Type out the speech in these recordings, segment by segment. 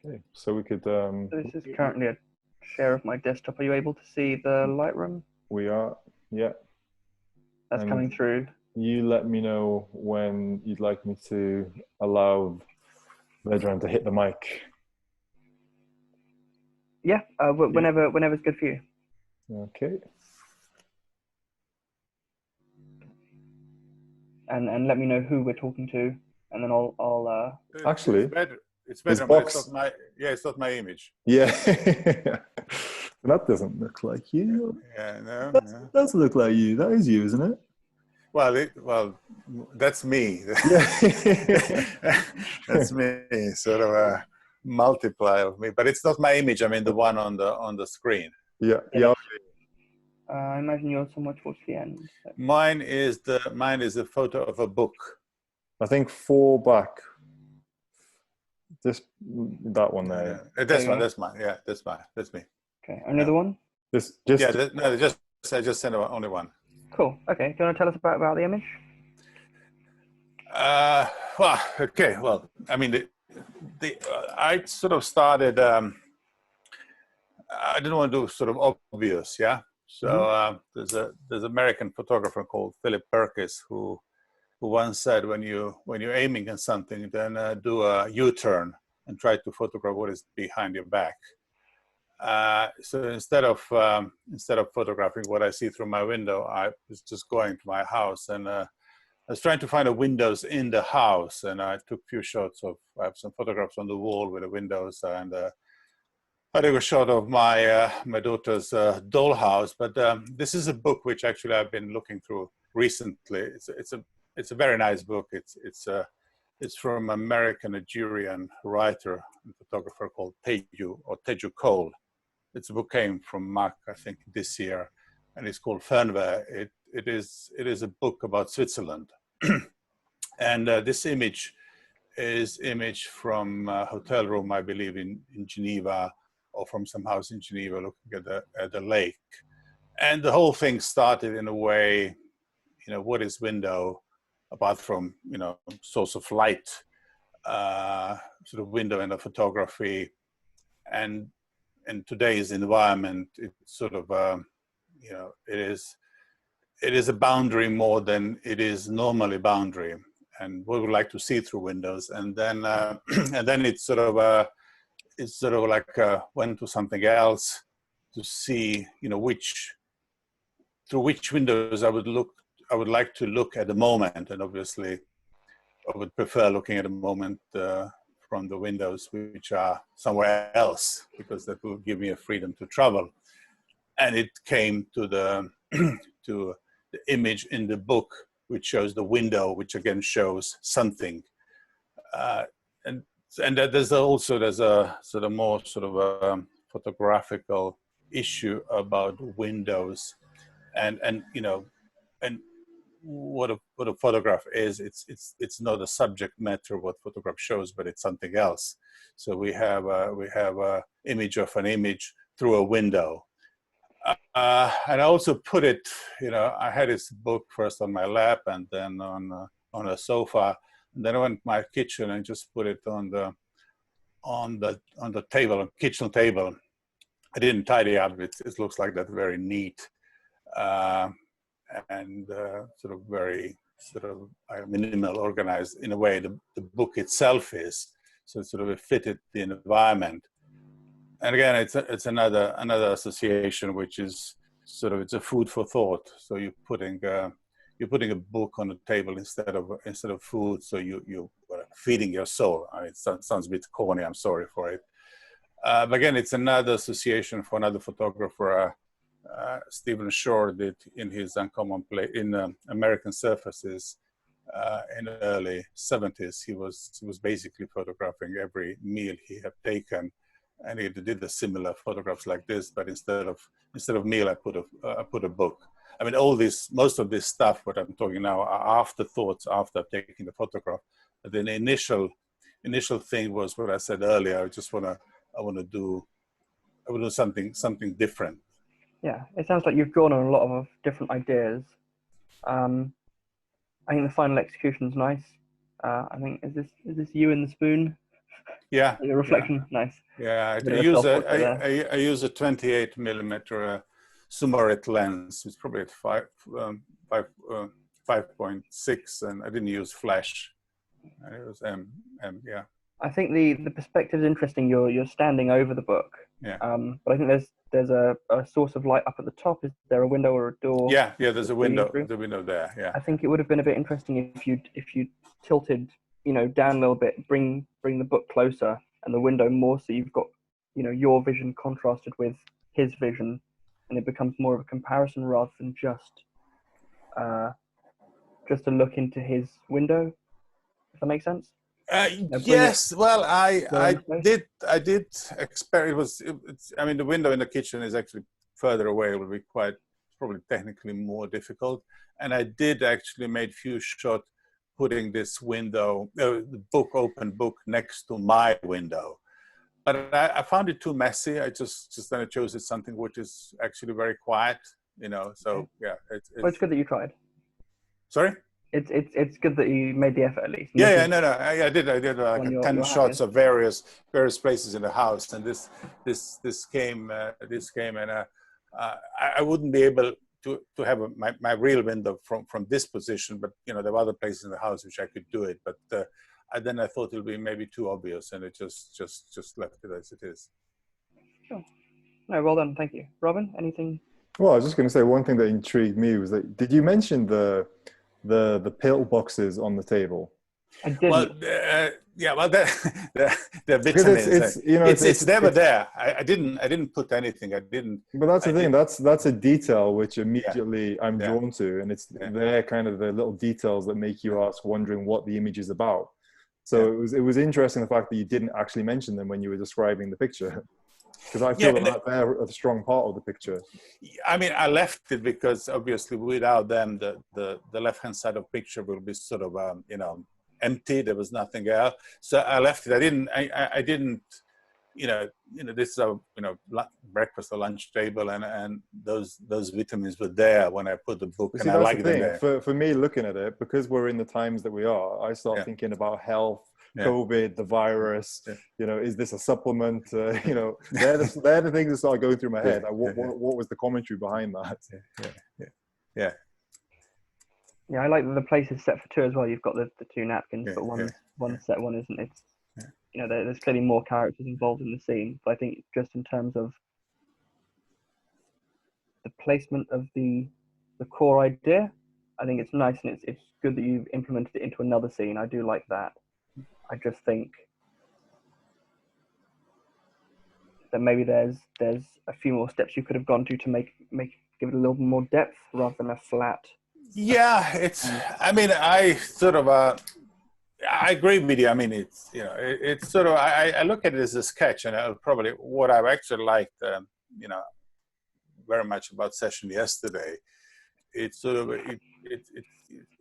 Okay, so we could. So this is currently a share of my desktop. Are you able to see the Lightroom? We are, yeah. That's coming through. You let me know when you'd like me to allow Vedran to hit the mic. Yeah, whenever's good for you. Okay. And let me know who we're talking to, and then I'll Actually, it's better, but it's not my image. Yeah. That doesn't look like you. Yeah, no. That does look like you. That is you, isn't it? Well, that's me. Yeah. That's me. Sort of a multiply of me, but it's not my image. I mean, the one on the screen. Yeah. Yeah. I imagine you're somewhat towards the end. So. Mine is a photo of a book. I think 4 back. That one there. That's mine. Yeah, that's mine. That's me. Okay, another one. I just sent only one. Cool. Okay. Do you want to tell us about the image? Well, okay. Well, I mean, I sort of started. I didn't want to do sort of obvious, yeah. So there's an American photographer called Philip Perkins who once said, when you're aiming at something, then do a U-turn and try to photograph what is behind your back. So instead of photographing what I see through my window, I was just going to my house, and I was trying to find the windows in the house, and I took a few shots of. I have some photographs on the wall with the windows, and I took a shot of my my daughter's dollhouse. But this is a book which actually I've been looking through recently. It's a very nice book. It's from American Nigerian writer and photographer called Teju Cole. It's a book came from Mark, I think, this year, and it's called Fernweh. It is a book about Switzerland, and this image is image from a hotel room, I believe, in Geneva, or from some house in Geneva, looking at the lake. And the whole thing started in a way, what is window, apart from source of light, sort of window in the photography, and in today's environment, it's sort of it is a boundary more than it is normally boundary, and we would like to see through windows, and then it's sort of like went to something else to see through which windows I would like to look at the moment, and obviously I would prefer looking at the moment from the windows which are somewhere else, because that will give me a freedom to travel. And it came to the to the image in the book, which shows the window, which again shows something. And that there's a sort of more sort of a photographical issue about windows, and what a photograph is. It's not a subject matter what photograph shows, but it's something else. So we have a image of an image through a window, and I also put it. I had this book first on my lap, and then on a sofa, and then I went to my kitchen and just put it on the table, kitchen table. I didn't tidy up. It looks like that, very neat. And sort of very minimal, organized in a way the book itself is. So it sort of fitted the environment. And again, it's another association, which is it's a food for thought. So you're putting a book on the table instead of food. So you feeding your soul. It sounds a bit corny. I'm sorry for it. But again, it's another association for another photographer. Stephen Shore did in his Uncommon Play in American Surfaces in the early 70s. He was basically photographing every meal he had taken, and he did the similar photographs like this. But instead of meal, I put a book. I mean, most of this stuff, what I'm talking now, are afterthoughts after taking the photograph. But the initial thing was what I said earlier. I want to do something different. Yeah, it sounds like you've drawn on a lot of different ideas. I think the final execution's nice. I think is this you in the spoon? Yeah. The reflection, nice. Yeah. Bit of a self-portrait there. I use a 28 millimeter Sumarit lens. It's probably at 5.6, and I didn't use flash. It was yeah. I think the perspective is interesting. You're standing over the book. Yeah. But I think there's a source of light up at the top. Is there a window or a door? Yeah. There's a window. The window there. Yeah. I think it would have been a bit interesting if you tilted, down a little bit, bring the book closer and the window more, so you've got, your vision contrasted with his vision, and it becomes more of a comparison rather than just a look into his window. If that makes sense. Yes. Well, I did expect I mean, the window in the kitchen is actually further away. It will be probably technically more difficult. And I did actually made few shots putting this window, the open book next to my window. But I found it too messy. I just then I chose something which is actually very quiet, So yeah, it's good that you tried. Sorry. It's good that you made the effort at least. Yeah, no, I did like 10 shots of various places in the house, and this came, and I wouldn't be able to have my real window from this position, but there were other places in the house which I could do it, but then I thought it would be maybe too obvious, and it just left it as it is. Sure. No, well done, thank you, Robin. Anything? Well, I was just going to say one thing that intrigued me was that did you mention the pill boxes on the table? I didn't. Well, yeah, well, the vitamins. It's never there. I didn't put anything. I didn't. But that's the thing. That's a detail which immediately I'm drawn to, and it's they're kind of the little details that make you ask, wondering what the image is about. So it was interesting the fact that you didn't actually mention them when you were describing the picture. Because I feel that they're a strong part of the picture. I mean, I left it because obviously without them, the left-hand side of the picture will be sort of, empty. There was nothing else. So I left it. I didn't, this is a, breakfast or lunch table, and those vitamins were there when I put the book, and I like them there. For me, looking at it, because we're in the times that we are, I start thinking about health, COVID, the virus, is this a supplement? They're the things that start going through my head. What was the commentary behind that? Yeah, I like that the place is set for two as well. You've got the two napkins, but one set, one isn't. It's there's clearly more characters involved in the scene, but I think just in terms of the placement of the core idea, I think it's nice, and it's good that you've implemented it into another scene. I do like that. I just think that maybe there's a few more steps you could have gone to give it a little more depth rather than a flat. Yeah, I mean, I sort of I agree with you. I mean, it's sort of I look at it as a sketch, and probably what I've actually liked, very much about session yesterday. It's sort of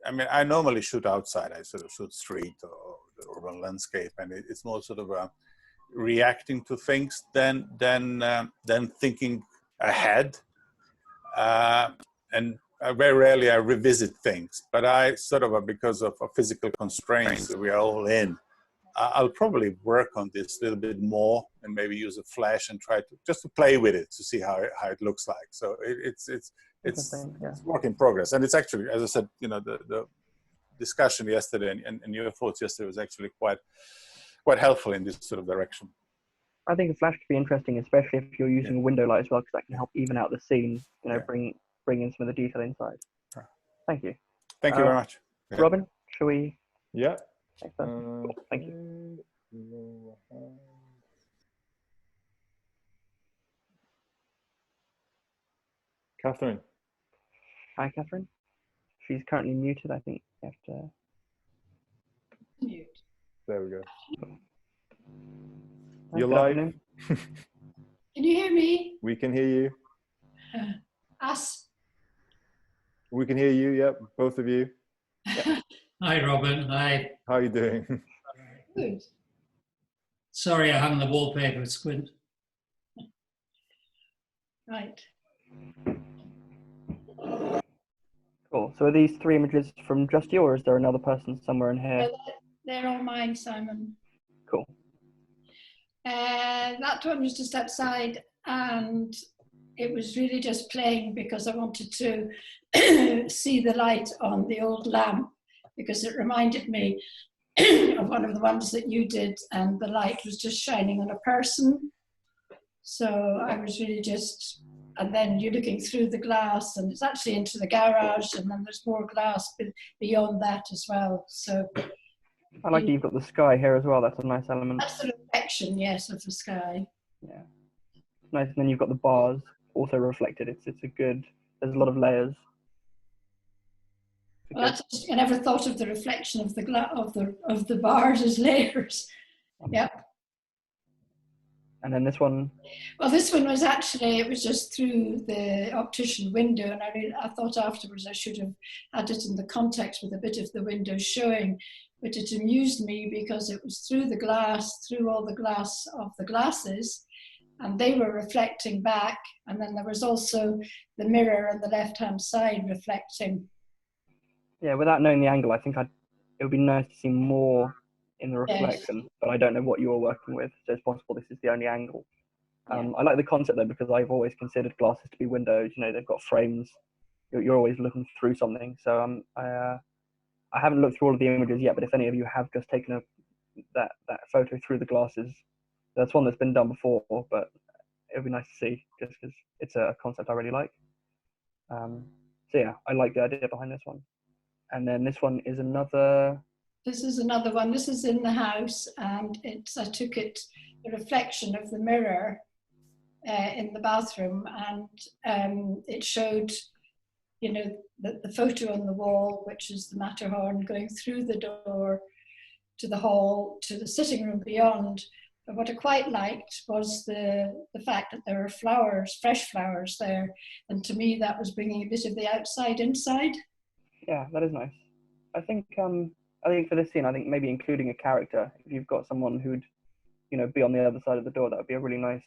I mean, I normally shoot outside. I sort of shoot street or urban landscape, and it's more sort of reacting to things than thinking ahead. And very rarely I revisit things, but I sort of, because of physical constraints that we are all in, I'll probably work on this a little bit more and maybe use a flash and try to play with it to see how it looks like. So it's work in progress, and it's actually, as I said, the discussion yesterday and your thoughts yesterday was actually quite helpful in this sort of direction. I think a flash could be interesting, especially if you're using a window light as well, because that can help even out the scene. Bring in some of the detail inside. Thank you. Thank you very much. Robin, shall we? Yeah. Cool. Thank you. Catherine. Hi, Catherine. She's currently muted. I think you have to mute. There we go. You're live. Can you hear me? We can hear you. Us. We can hear you. Yep, both of you. Yep. Hi, Robin. Hi. How are you doing? Good. Sorry, I hung the wallpaper with squint. Right. Cool. So are these three images from just you, or is there another person somewhere in here? They're all mine, Simon. Cool. That one was just outside, and it was really just playing because I wanted to see the light on the old lamp, because it reminded me of one of the ones that you did, and the light was just shining on a person. So I was really just, and then you're looking through the glass, and it's actually into the garage, and then there's more glass beyond that as well. So I like that you've got the sky here as well. That's a nice element. that's the reflection, yes, of the sky. Yeah, it's nice. And then you've got the bars also reflected. It's a good. There's a lot of layers. Well, that's, I never thought of the reflection of the bars as layers. Yep. And then this one. Well, this one was actually, it was just through the optician window, and I thought afterwards I should have had it in the context with a bit of the window showing, but it amused me because it was through the glass, through all the glass of the glasses, and they were reflecting back, and then there was also the mirror on the left-hand side reflecting. Yeah, without knowing the angle, I think it would be nice to see more in the reflection, yes. But I don't know what you were working with, so it's possible this is the only angle. Yeah. I like the concept though, because I've always considered glasses to be windows. You know, they've got frames. You're always looking through something. So I haven't looked through all of the images yet, but if any of you have just taken that photo through the glasses, that's one that's been done before, but it would be nice to see just because it's a concept I really like. So yeah, I like the idea behind this one. And then this one is another. This is another one. This is in the house, and I took it, the reflection of the mirror in the bathroom, and it showed, you know, the photo on the wall, which is the Matterhorn going through the door to the hall, to the sitting room beyond. But what I quite liked was the fact that there were flowers, fresh flowers there, and to me that was bringing a bit of the outside inside. Yeah, that is nice. I think for this scene, I think maybe including a character, if you've got someone who'd, you know, be on the other side of the door, that would be a really nice.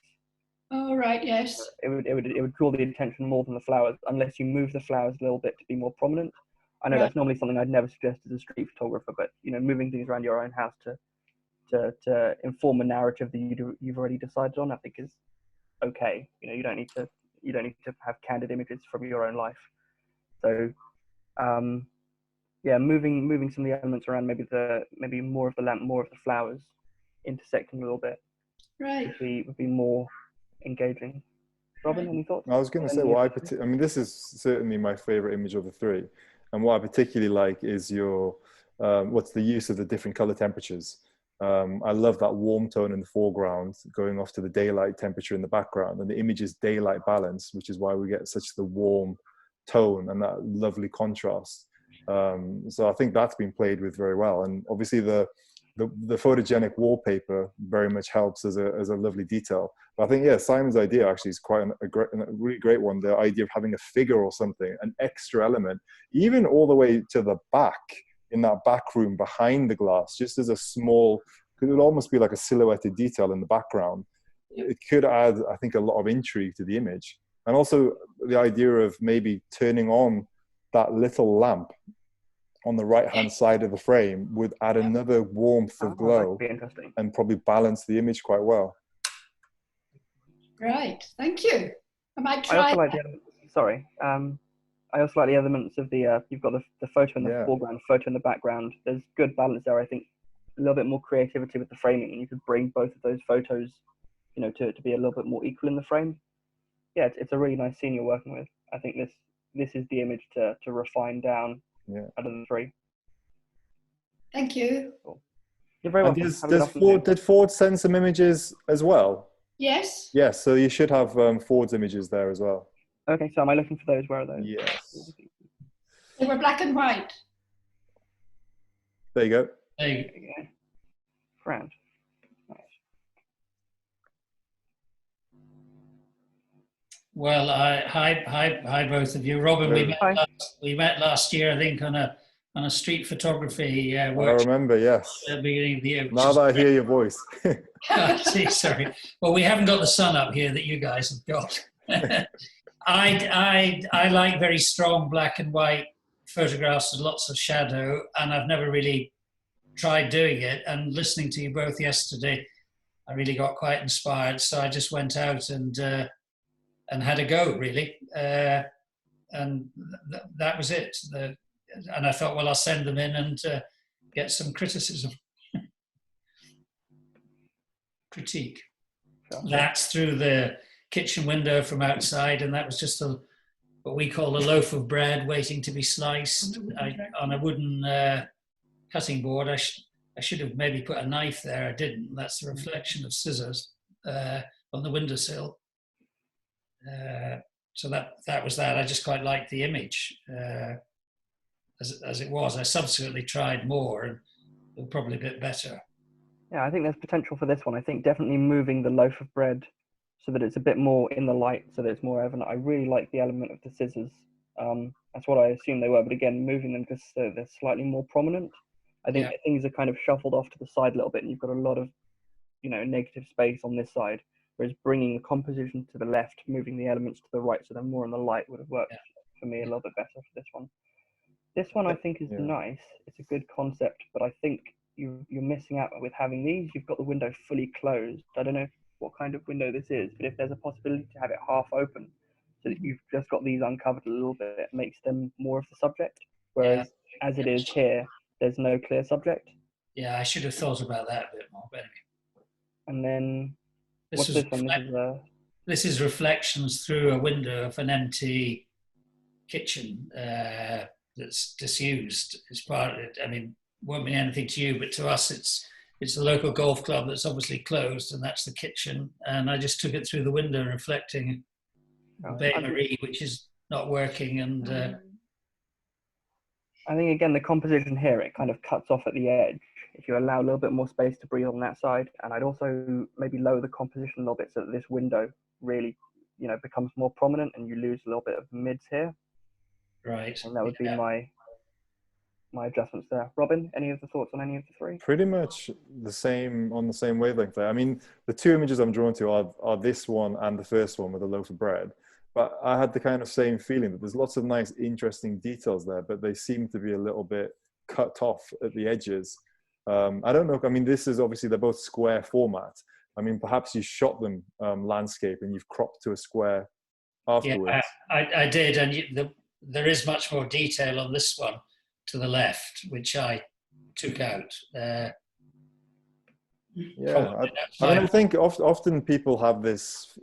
Oh right, yes. It would draw the attention more than the flowers, unless you move the flowers a little bit to be more prominent. I know Right. That's normally something I'd never suggest as a street photographer, but you know, moving things around your own house to inform a narrative that you've already decided on, I think is okay. You know, you don't need to have candid images from your own life. So. Yeah, moving some of the elements around, maybe more of the lamp, more of the flowers, intersecting a little bit. Right. Would be more engaging. Robin, any thoughts? I was going to say, I mean, this is certainly my favorite image of the three, and what I particularly like is your what's the use of the different color temperatures. I love that warm tone in the foreground going off to the daylight temperature in the background, and the image is daylight balance, which is why we get such the warm tone and that lovely contrast. So I think that's been played with very well, and obviously the photogenic wallpaper very much helps as a lovely detail. But I think, yeah, Simon's idea actually is quite a really great one. The idea of having a figure or something, an extra element, even all the way to the back, in that back room behind the glass, just as a small, it would almost be like a silhouetted detail in the background. It could add, I think, a lot of intrigue to the image. And also the idea of maybe turning on that little lamp on the right-hand side of the frame would add another warmth of glow and probably balance the image quite well. Right, thank you. I might try. I also like I also like the elements of the, you've got the photo in the foreground, photo in the background. There's good balance there, I think. A little bit more creativity with the framing, and you could bring both of those photos, you know, to be a little bit more equal in the frame. Yeah, it's a really nice scene you're working with. I think this is the image to refine down out of the three. Thank you. Cool. You're very welcome. Did Ford send some images as well? Yes. Yes, so you should have Ford's images there as well. Okay, so am I looking for those? Where are those? Yes. They were black and white. There you go. There you go. Grand. Nice. Well, hi both of you. Robin, we met last year, I think, on a street photography workshop. I remember, yes. At the beginning of the year. Now that I hear your voice. Sorry. Well, we haven't got the sun up here that you guys have got. I like very strong black and white photographs with lots of shadow, and I've never really tried doing it. And listening to you both yesterday, I really got quite inspired. So I just went out and had a go, really. And that was it. And I thought, well, I'll send them in and get some criticism. Critique. That's through the kitchen window from outside, and that was just what we call a loaf of bread waiting to be sliced on a wooden cutting board. I should have maybe put a knife there. I didn't. That's the reflection of scissors on the windowsill. So that was that. I just quite liked the image as it was. I subsequently tried more, and they were probably a bit better. Yeah, I think there's potential for this one. I think definitely moving the loaf of bread so that it's a bit more in the light, so that it's more evident. I really like the element of the scissors. That's what I assumed they were, but again, moving them just so they're slightly more prominent. I think things are kind of shuffled off to the side a little bit, and you've got a lot of, negative space on this side. Whereas bringing the composition to the left, moving the elements to the right, so they're more in the light, would have worked for me a little bit better for this one. This one I think is nice. It's a good concept, but I think you're missing out with having these. You've got the window fully closed. I don't know what kind of window this is, but if there's a possibility to have it half open so that you've just got these uncovered a little bit, it makes them more of the subject. Whereas as it is here, there's no clear subject. Yeah, I should have thought about that a bit more. But anyway. And then what's this one? This is reflections through a window of an empty kitchen that's disused. It's part of it. I mean, won't mean anything to you, but to us it's a local golf club that's obviously closed, and that's the kitchen. And I just took it through the window, reflecting the Bain Marie, which is not working. And I think again the composition here, it kind of cuts off at the edge. If you allow a little bit more space to breathe on that side, and I'd also maybe lower the composition a little bit so that this window really, becomes more prominent, and you lose a little bit of mids here. Right. And that would be my adjustments there. Robin, any of the thoughts on any of the three? Pretty much the same, on the same wavelength there. I mean, the two images I'm drawn to are this one and the first one with a loaf of bread. But I had the kind of same feeling that there's lots of nice, interesting details there, but they seem to be a little bit cut off at the edges. I don't know. I mean, this is obviously, they're both square format. I mean, perhaps you shot them landscape and you've cropped to a square afterwards. Yeah, I did. And there is much more detail on this one to the left, which I took out. I think often people have this,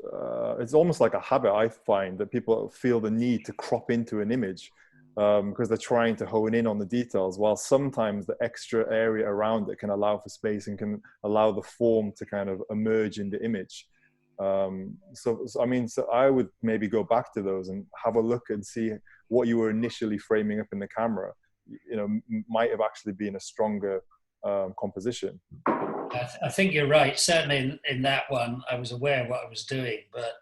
it's almost like a habit, I find, that people feel the need to crop into an image because they're trying to hone in on the details, while sometimes the extra area around it can allow for space and can allow the form to kind of emerge in the image. So I would maybe go back to those and have a look and see what you were initially framing up in the camera, might have actually been a stronger composition. I think you're right. Certainly in that one, I was aware of what I was doing, but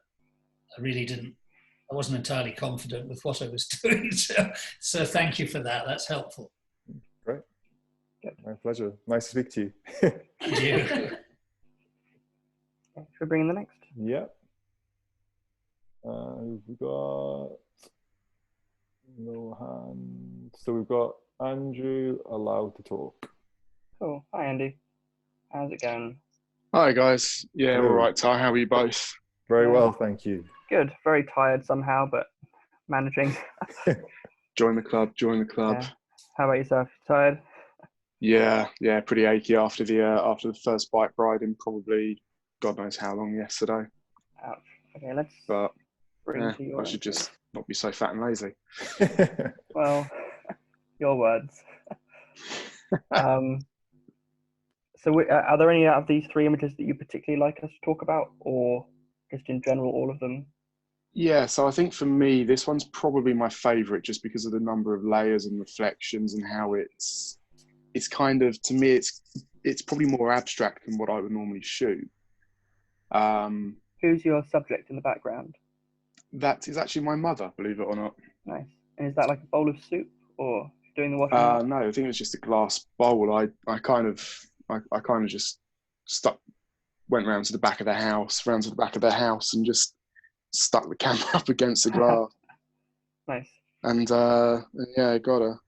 I wasn't entirely confident with what I was doing. So thank you for that. That's helpful. Great. My pleasure. Nice to speak to you. Thank you. Should we bring in the next? Yeah. We've got no hand. So we've got Andrew allowed to talk. Cool. Hi, Andy. How's it going? Hi, guys. Yeah, all right, Ty. How are you both? Very well, thank you. Good. Very tired somehow, but managing. Join the club. Yeah. How about yourself? Tired? Yeah, pretty achy after the first bike ride in probably God knows how long yesterday. Ouch. Okay, let's. But I should just not be so fat and lazy. Well, your words. So are there any out of these three images that you particularly like us to talk about, or just in general, all of them? Yeah, so I think for me, this one's probably my favourite just because of the number of layers and reflections and how it's kind of, to me, it's probably more abstract than what I would normally shoot. Who's your subject in the background? That is actually my mother, believe it or not. Nice. And is that like a bowl of soup, or doing the washing? No, I think it was just a glass bowl. I kind of just went round to the back of the house, and just stuck the camera up against the glass. Nice. And yeah, got her.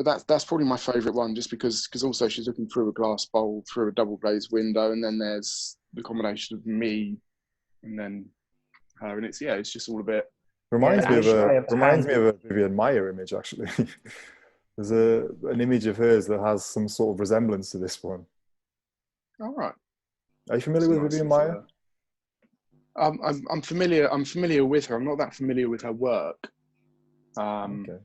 but that's probably my favourite one, just because also she's looking through a glass bowl, through a double glazed window, and then there's the combination of me and then her, and it's just all a bit. Reminds me of hand. a Vivian Maier image, actually. There's an image of hers that has some sort of resemblance to this one. All right. Are you familiar with Vivian Maier? I'm familiar with her. I'm not that familiar with her work. Okay.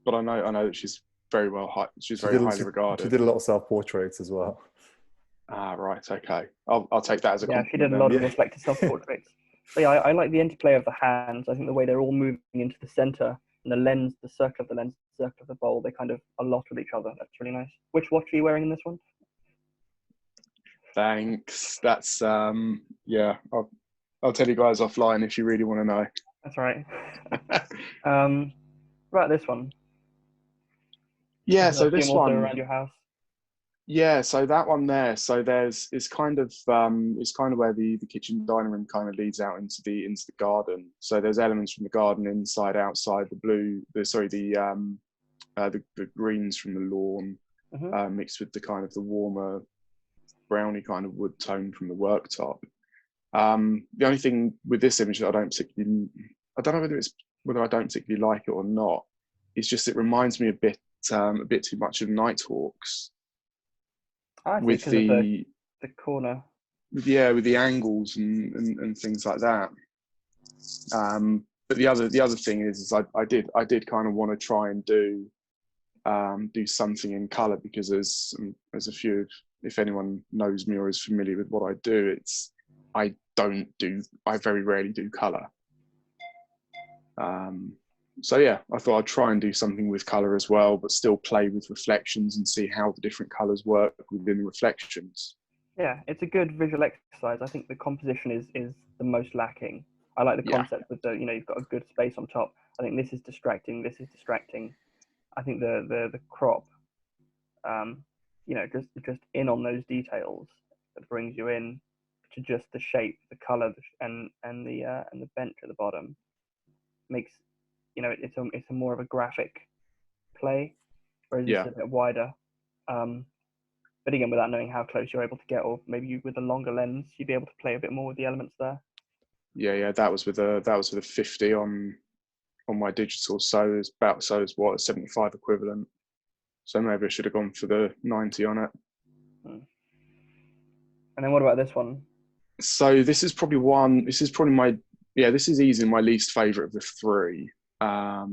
But I know that she's very highly regarded. She did a lot of self-portraits as well. Ah, right. Okay. I'll take that as a compliment. She did a lot of reflective self-portraits. But yeah, I like the interplay of the hands. I think the way they're all moving into the center and the lens, the circle of the lens, the circle of the bowl, they kind of are locked with each other. That's really nice. Which watch are you wearing in this one? Thanks. That's yeah. I'll tell you guys offline if you really want to know. That's right. Right, this one. Yeah. So this one around your house. Yeah, so that one there. So it's kind of where the kitchen dining room kind of leads out into the garden. So there's elements from the garden inside, outside, the greens from the lawn, mixed with the kind of the warmer browny kind of wood tone from the worktop. The only thing with this image that I don't know whether I don't particularly like it or not. It's just it reminds me a bit too much of Nighthawks. With the corner, with the angles and things like that. But the other thing is I did kind of want to try and do something in color, because as a few, if anyone knows me or is familiar with what I do, I very rarely do color. So yeah, I thought I'd try and do something with color as well, but still play with reflections and see how the different colors work within the reflections. Yeah, it's a good visual exercise. I think the composition is the most lacking. I like the concept with the, you've got a good space on top. I think this is distracting. I think the crop, just in on those details that brings you in to just the shape, the color, and the bench at the bottom makes. It's a more of a graphic play, whereas it's a bit wider. But again, without knowing how close you're able to get, or maybe with a longer lens, you'd be able to play a bit more with the elements there. Yeah, that was with a 50 on my digital. So it's what, a 75 equivalent. So maybe I should have gone for the 90 on it. And then what about this one? So this is probably this is easily my least favorite of the three. The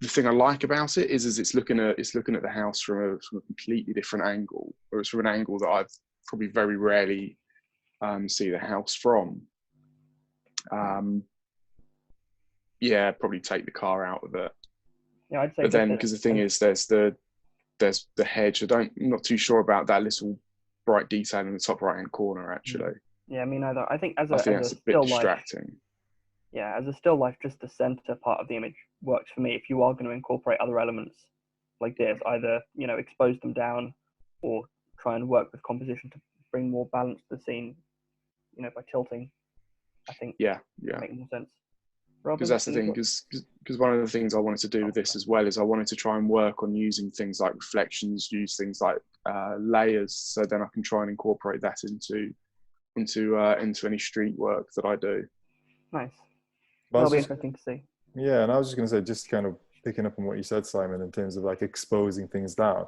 thing I like about it is it's looking at the house from a completely different angle, or it's from an angle that I've probably very rarely see the house from. Probably take the car out of it. Yeah, I'd say. But then, because the thing is, there's the hedge. I'm not too sure about that little bright detail in the top right hand corner, actually. Yeah, me neither. I think that's a bit distracting. Yeah, as a still life, just the center part of the image works for me. If you are going to incorporate other elements like this, either expose them down, or try and work with composition to bring more balance to the scene, by tilting, I think make more sense. Because that's the thing, because one of the things I wanted to do with this as well is I wanted to try and work on using things like reflections, use things like layers, so then I can try and incorporate that into any street work that I do. Nice. That'll be interesting to see. Yeah, and I was just going to say, just kind of picking up on what you said, Simon, in terms of like exposing things down.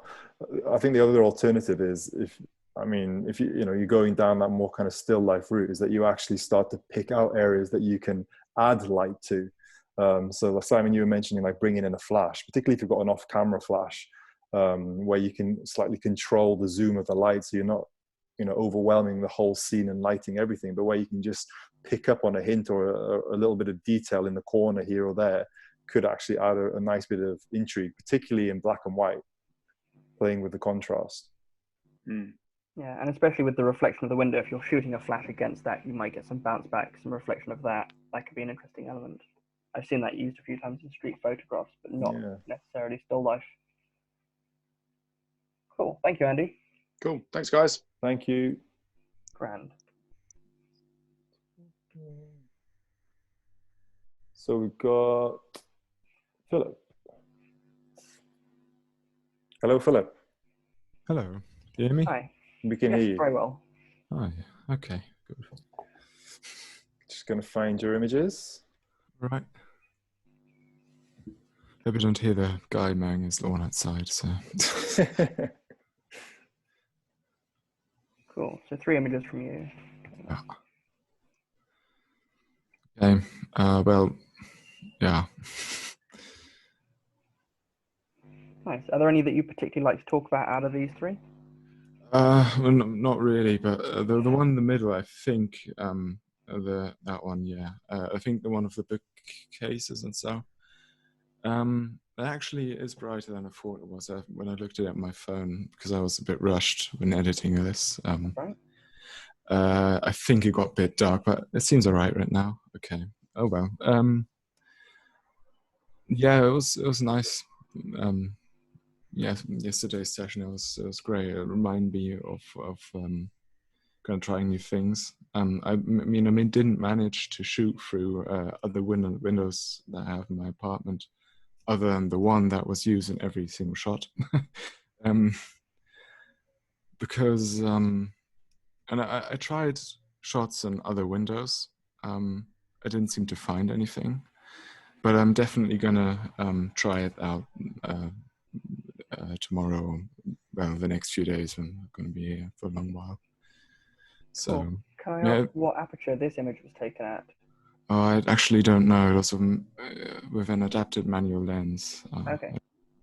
I think the other alternative is if you're going down that more kind of still life route, is that you actually start to pick out areas that you can add light to. So like Simon, you were mentioning like bringing in a flash, particularly if you've got an off-camera flash, where you can slightly control the zoom of the light, so you're not overwhelming the whole scene and lighting everything, but where you can just pick up on a hint or a little bit of detail in the corner here or there, could actually add a nice bit of intrigue, particularly in black and white, playing with the contrast. Yeah, and especially with the reflection of the window, if you're shooting a flash against that, you might get some bounce back, some reflection of that. That could be an interesting element. I've seen that used a few times in street photographs, but not necessarily still life. Cool. Thank you, Andy. Cool. Thanks, guys. Thank you. Grand. So we've got Philip. Hello, Philip. Hello. Can you hear me? Hi. We can Yes, hear you. very well. Oh, yeah. Okay, good. Just going to find your images. Right. Hope you don't hear the guy mowing his lawn outside, so... Cool. So 3 images from you. Okay, well, yeah. Nice. Are there any that you particularly like to talk about out of these 3? Well, not really, but the one in the middle, I think, that one, yeah. I think the one of the bookcases and so. It actually is brighter than I thought it was when I looked at it on my phone, because I was a bit rushed when editing this. Right. I think it got a bit dark, but it seems alright right now. Okay. Oh well. Yeah, it was nice. Yeah, yesterday's session it was great. It reminded me of kind of trying new things. I mean, didn't manage to shoot through other windows that I have in my apartment, other than the one that was used in every single shot. Because and I tried shots in other windows. I didn't seem to find anything, but I'm definitely gonna try it out tomorrow. Well, the next few days when I'm gonna be here for a long while. So, Cool. Can I ask what aperture this image was taken at? I actually don't know. It was with an adapted manual lens. Okay. I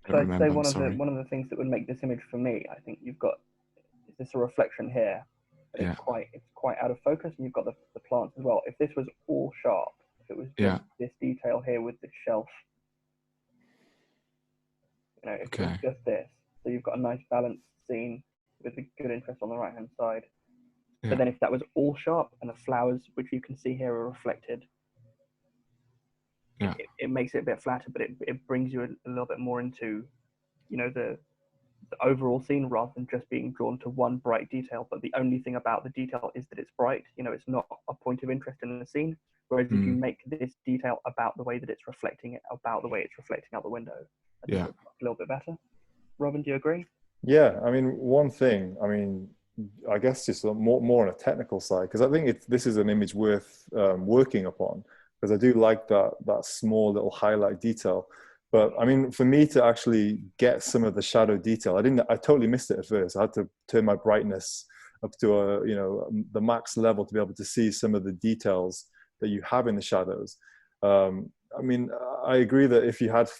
So don't I'd say remember, one of the things that would make this image for me, I think you've got, is this a reflection here? But Yeah. it's quite out of focus, and you've got the plants as well. If this was all sharp, if it was just this detail here with the shelf, you know, if it was just this, so you've got a nice balanced scene with a good interest on the right hand side. Yeah. But then if that was all sharp and the flowers, which you can see here, are reflected, it makes it a bit flatter, but it brings you a little bit more into, you know, the overall scene, rather than just being drawn to one bright detail. But the only thing about the detail is that it's bright. You know, it's not a point of interest in the scene. Whereas if you make this detail about the way that it's reflecting it, about the way it's reflecting out the window, I think it's a little bit better. Robin, do you agree? Yeah, I mean, one thing, I guess just more on a technical side, because I think this is an image worth working upon, because I do like that small little highlight detail. But I mean, for me to actually get some of the shadow detail, I totally missed it at first. I had to turn my brightness up to the max level to be able to see some of the details that you have in the shadows. I mean, I agree that if you had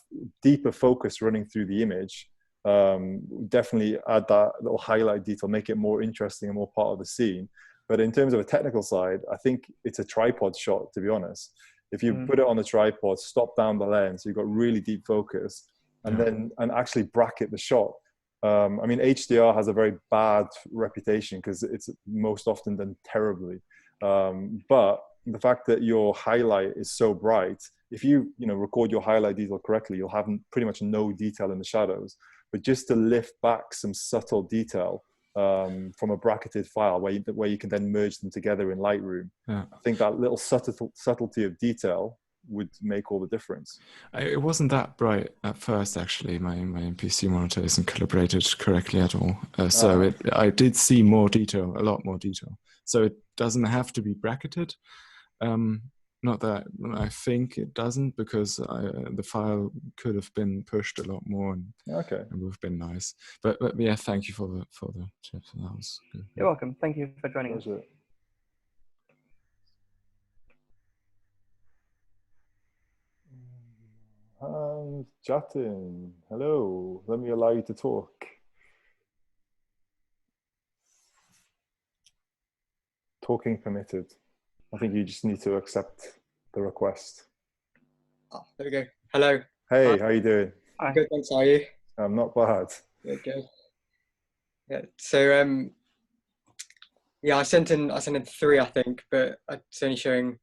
deeper focus running through the image, definitely add that little highlight detail, make it more interesting and more part of the scene. But in terms of a technical side, I think it's a tripod shot, to be honest. If you put it on the tripod, stop down the lens, so you've got really deep focus, and actually bracket the shot. I mean, HDR has a very bad reputation because it's most often done terribly. But the fact that your highlight is so bright, if you record your highlight detail correctly, you'll have pretty much no detail in the shadows. But just to lift back some subtle detail from a bracketed file where you can then merge them together in Lightroom, I think that little subtlety of detail would make all the difference. It wasn't that bright at first, actually. My MPC monitor isn't calibrated correctly at all. So I did see more detail, a lot more detail. So it doesn't have to be bracketed. Not that I think it doesn't, because the file could have been pushed a lot more and would have been nice. But yeah, thank you for the tips. That was good. You're welcome. Thank you for joining us. Jatin, hello. Let me allow you to talk. Talking permitted. I think you just need to accept the request. Oh, there we go. Hello. Hey, how you doing? Hi. Good, thanks. How are you? I'm not bad. Good. Yeah. So yeah, I sent in 3, I think, but it's only showing.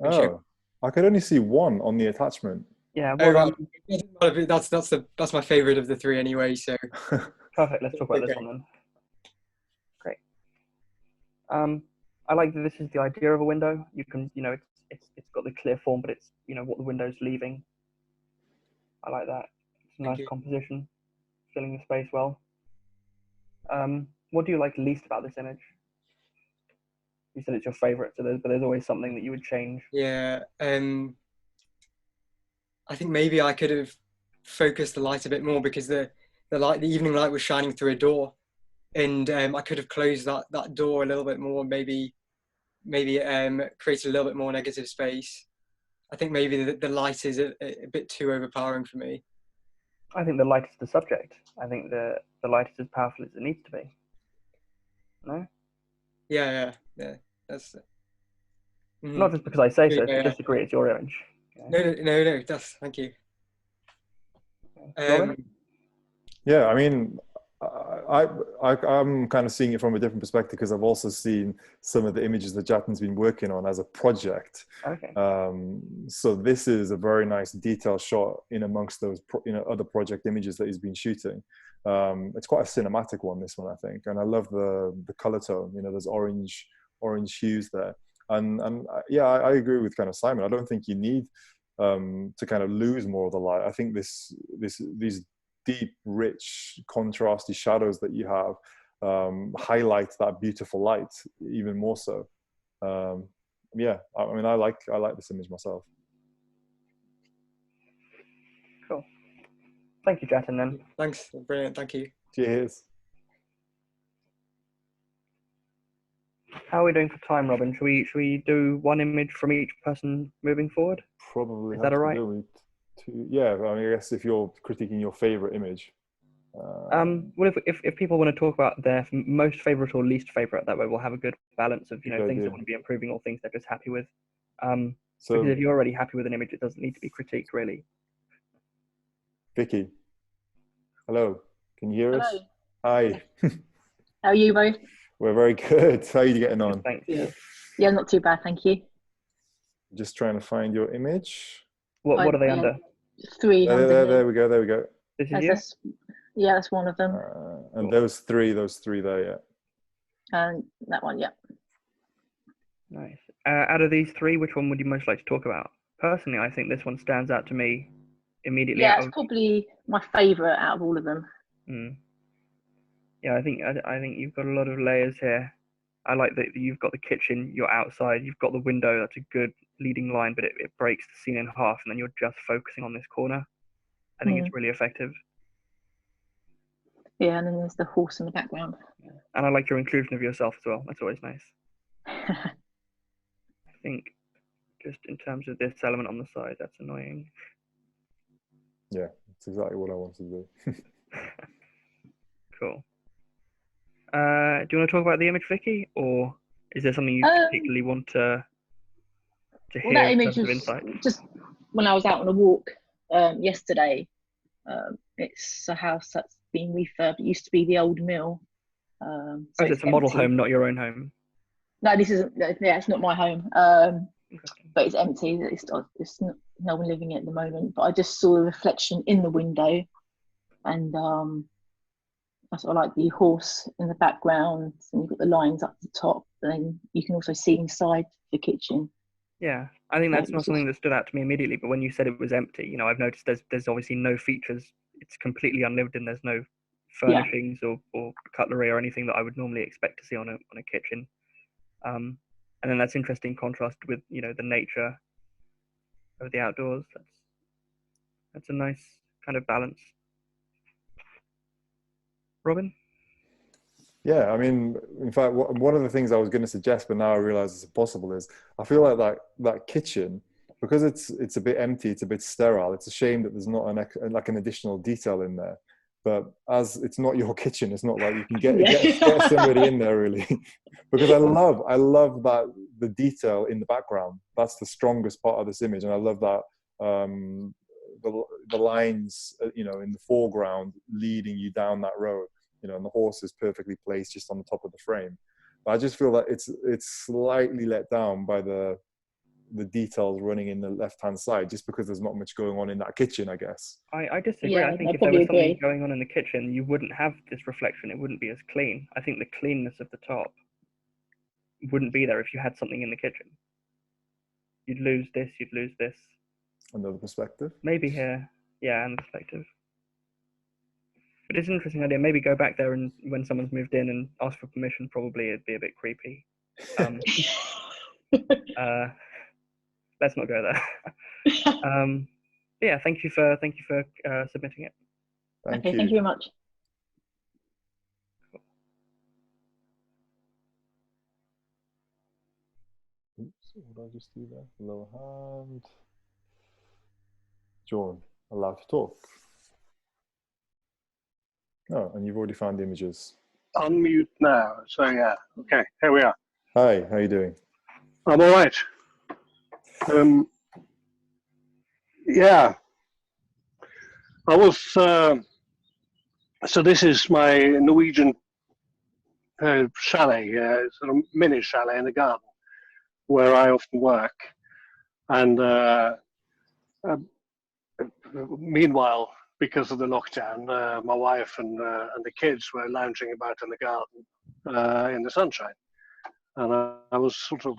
I could only see one on the attachment. Yeah. Well, that's my favorite of the 3 anyway. So perfect. Let's talk about this one then. Great. I like that this is the idea of a window. You can, it's got the clear form, but it's, what the window's leaving. I like that. It's a nice composition. filling the space well. What do you like least about this image? You said it's your favorite, but there's always something that you would change. Yeah, I think maybe I could have focused the light a bit more, because the evening light was shining through a door, and I could have closed that door a little bit more. Maybe created a little bit more negative space. I think maybe the light is a bit too overpowering for me. I think the light is the subject. I think the light is as powerful as it needs to be. No? Yeah. That's Not just because I say so. If you Yeah. disagree, it's your image. No. That's thank you. Yeah, I mean, I'm kind of seeing it from a different perspective, because I've also seen some of the images that Jatin's been working on as a project. Okay. So this is a very nice detailed shot in amongst those other project images that he's been shooting. It's quite a cinematic one, this one, I think, and I love the color tone. There's orange hues there, and yeah, I agree with kind of Simon. I don't think you need to kind of lose more of the light. I think these deep, rich, contrasty shadows that you have highlight that beautiful light even more so. Yeah, I mean, I like this image myself. Cool. Thank you, Jatin, then. Thanks, brilliant, thank you. Cheers. How are we doing for time, Robin? Should we do one image from each person moving forward? Probably. Is that all right? Yeah, I mean, I guess if you're critiquing your favorite image. Well, if people want to talk about their most favorite or least favorite, that way we'll have a good balance of things that want to be improving or things they're just happy with. Because if you're already happy with an image, it doesn't need to be critiqued, really. Vicky, hello. Can you hear us? Hello. Hi. How are you both? We're very good. How are you getting on? Thank you. Yeah, not too bad, thank you. Just trying to find your image. What are they under? 3. There we go. This is you? Yeah, that's one of them. And those three there, yeah. And that one, yeah. Nice. Out of these 3, which one would you most like to talk about? Personally, I think this one stands out to me immediately. Yeah, it's probably my favourite out of all of them. Yeah, I think you've got a lot of layers here. I like that you've got the kitchen, you're outside, you've got the window. That's a good leading line, but it breaks the scene in half, and then you're just focusing on this corner. I think it's really effective. Yeah, and then there's the horse in the background. Yeah. And I like your inclusion of yourself as well. That's always nice. I think just in terms of this element on the side, that's annoying. Yeah, that's exactly what I wanted to do. Cool. Do you want to talk about the image, Vicky, or is there something you particularly want to hear? Well, that in image terms of was insight? just when I was out on a walk yesterday. It's a house that's been refurbed. It used to be the old mill. So it's a model home, not your own home. No, this isn't. Yeah, it's not my home. But it's empty. It's no one living in it at the moment. But I just saw a reflection in the window, and I sort of like the horse in the background, and you've got the lines up the top, and then you can also see inside the kitchen. Yeah, I think that's not something that stood out to me immediately, but when you said it was empty, I've noticed there's obviously no features. It's completely unlived, and there's no furnishings or cutlery or anything that I would normally expect to see on a kitchen. And then that's interesting contrast with the nature of the outdoors. That's a nice kind of balance. Robin? Yeah, I mean, in fact, one of the things I was going to suggest, but now I realize it's impossible, is I feel like that kitchen, because it's a bit empty, it's a bit sterile. It's a shame that there's not an additional detail in there. But as it's not your kitchen, it's not like you can get somebody in there really. Because I love that the detail in the background. That's the strongest part of this image, and I love that the lines in the foreground leading you down that road. And the horse is perfectly placed just on the top of the frame. But I just feel that it's slightly let down by the details running in the left-hand side, just because there's not much going on in that kitchen, I guess. I disagree. Yeah, I think if there was something going on in the kitchen, you wouldn't have this reflection. It wouldn't be as clean. I think the cleanness of the top wouldn't be there if you had something in the kitchen. You'd lose this, you'd lose this. Another perspective? Maybe here. Yeah, and perspective. But it's an interesting idea. Maybe go back there and when someone's moved in and ask for permission. Probably it'd be a bit creepy. Let's not go there. Yeah, thank you for submitting it. Thank you very much. Oops, what did I just do there? Lower hand. John, allowed to talk. Oh, and you've already found the images. Unmute now. So yeah, okay, here we are. Hi, how are you doing? I'm all right. Yeah, I was. So this is my Norwegian chalet, sort of mini chalet in the garden, where I often work. And meanwhile, because of the lockdown, my wife and the kids were lounging about in the garden in the sunshine, and I was sort of.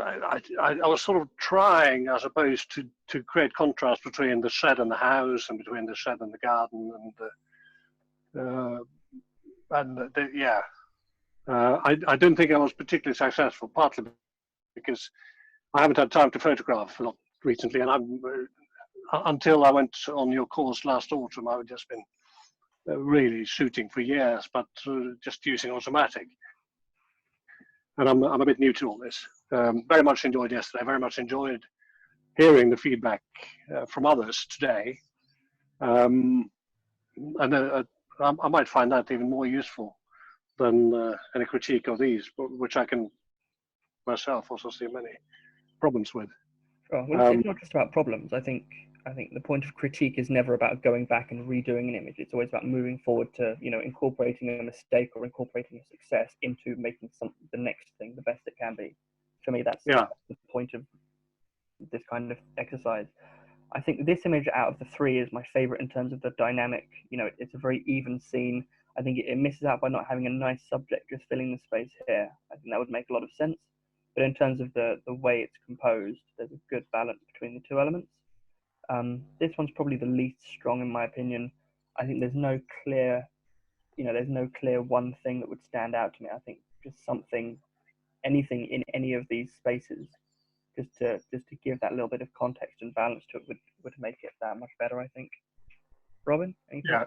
I was sort of trying, I suppose, to create contrast between the shed and the house, and between the shed and the garden, I don't think I was particularly successful, partly because I haven't had time to photograph a lot recently, and until I went on your course last autumn, I've just been really shooting for years, but just using automatic. And I'm a bit new to all this. Very much enjoyed yesterday. Very much enjoyed hearing the feedback from others today. And I might find that even more useful than any critique of these, which I can myself also see many problems with. Sure. Well, it's not just about problems. I think the point of critique is never about going back and redoing an image. It's always about moving forward to, incorporating a mistake or incorporating a success into making the next thing the best it can be. For me, that's the point of this kind of exercise. I think this image out of the three is my favorite in terms of the dynamic. It's a very even scene. I think it misses out by not having a nice subject just filling the space here. I think that would make a lot of sense. But in terms of the way it's composed, there's a good balance between the two elements. This one's probably the least strong in my opinion. I think there's no clear one thing that would stand out to me. I think just anything in any of these spaces, just to give that little bit of context and balance to it would make it that much better, I think. Robin, anything? Yeah.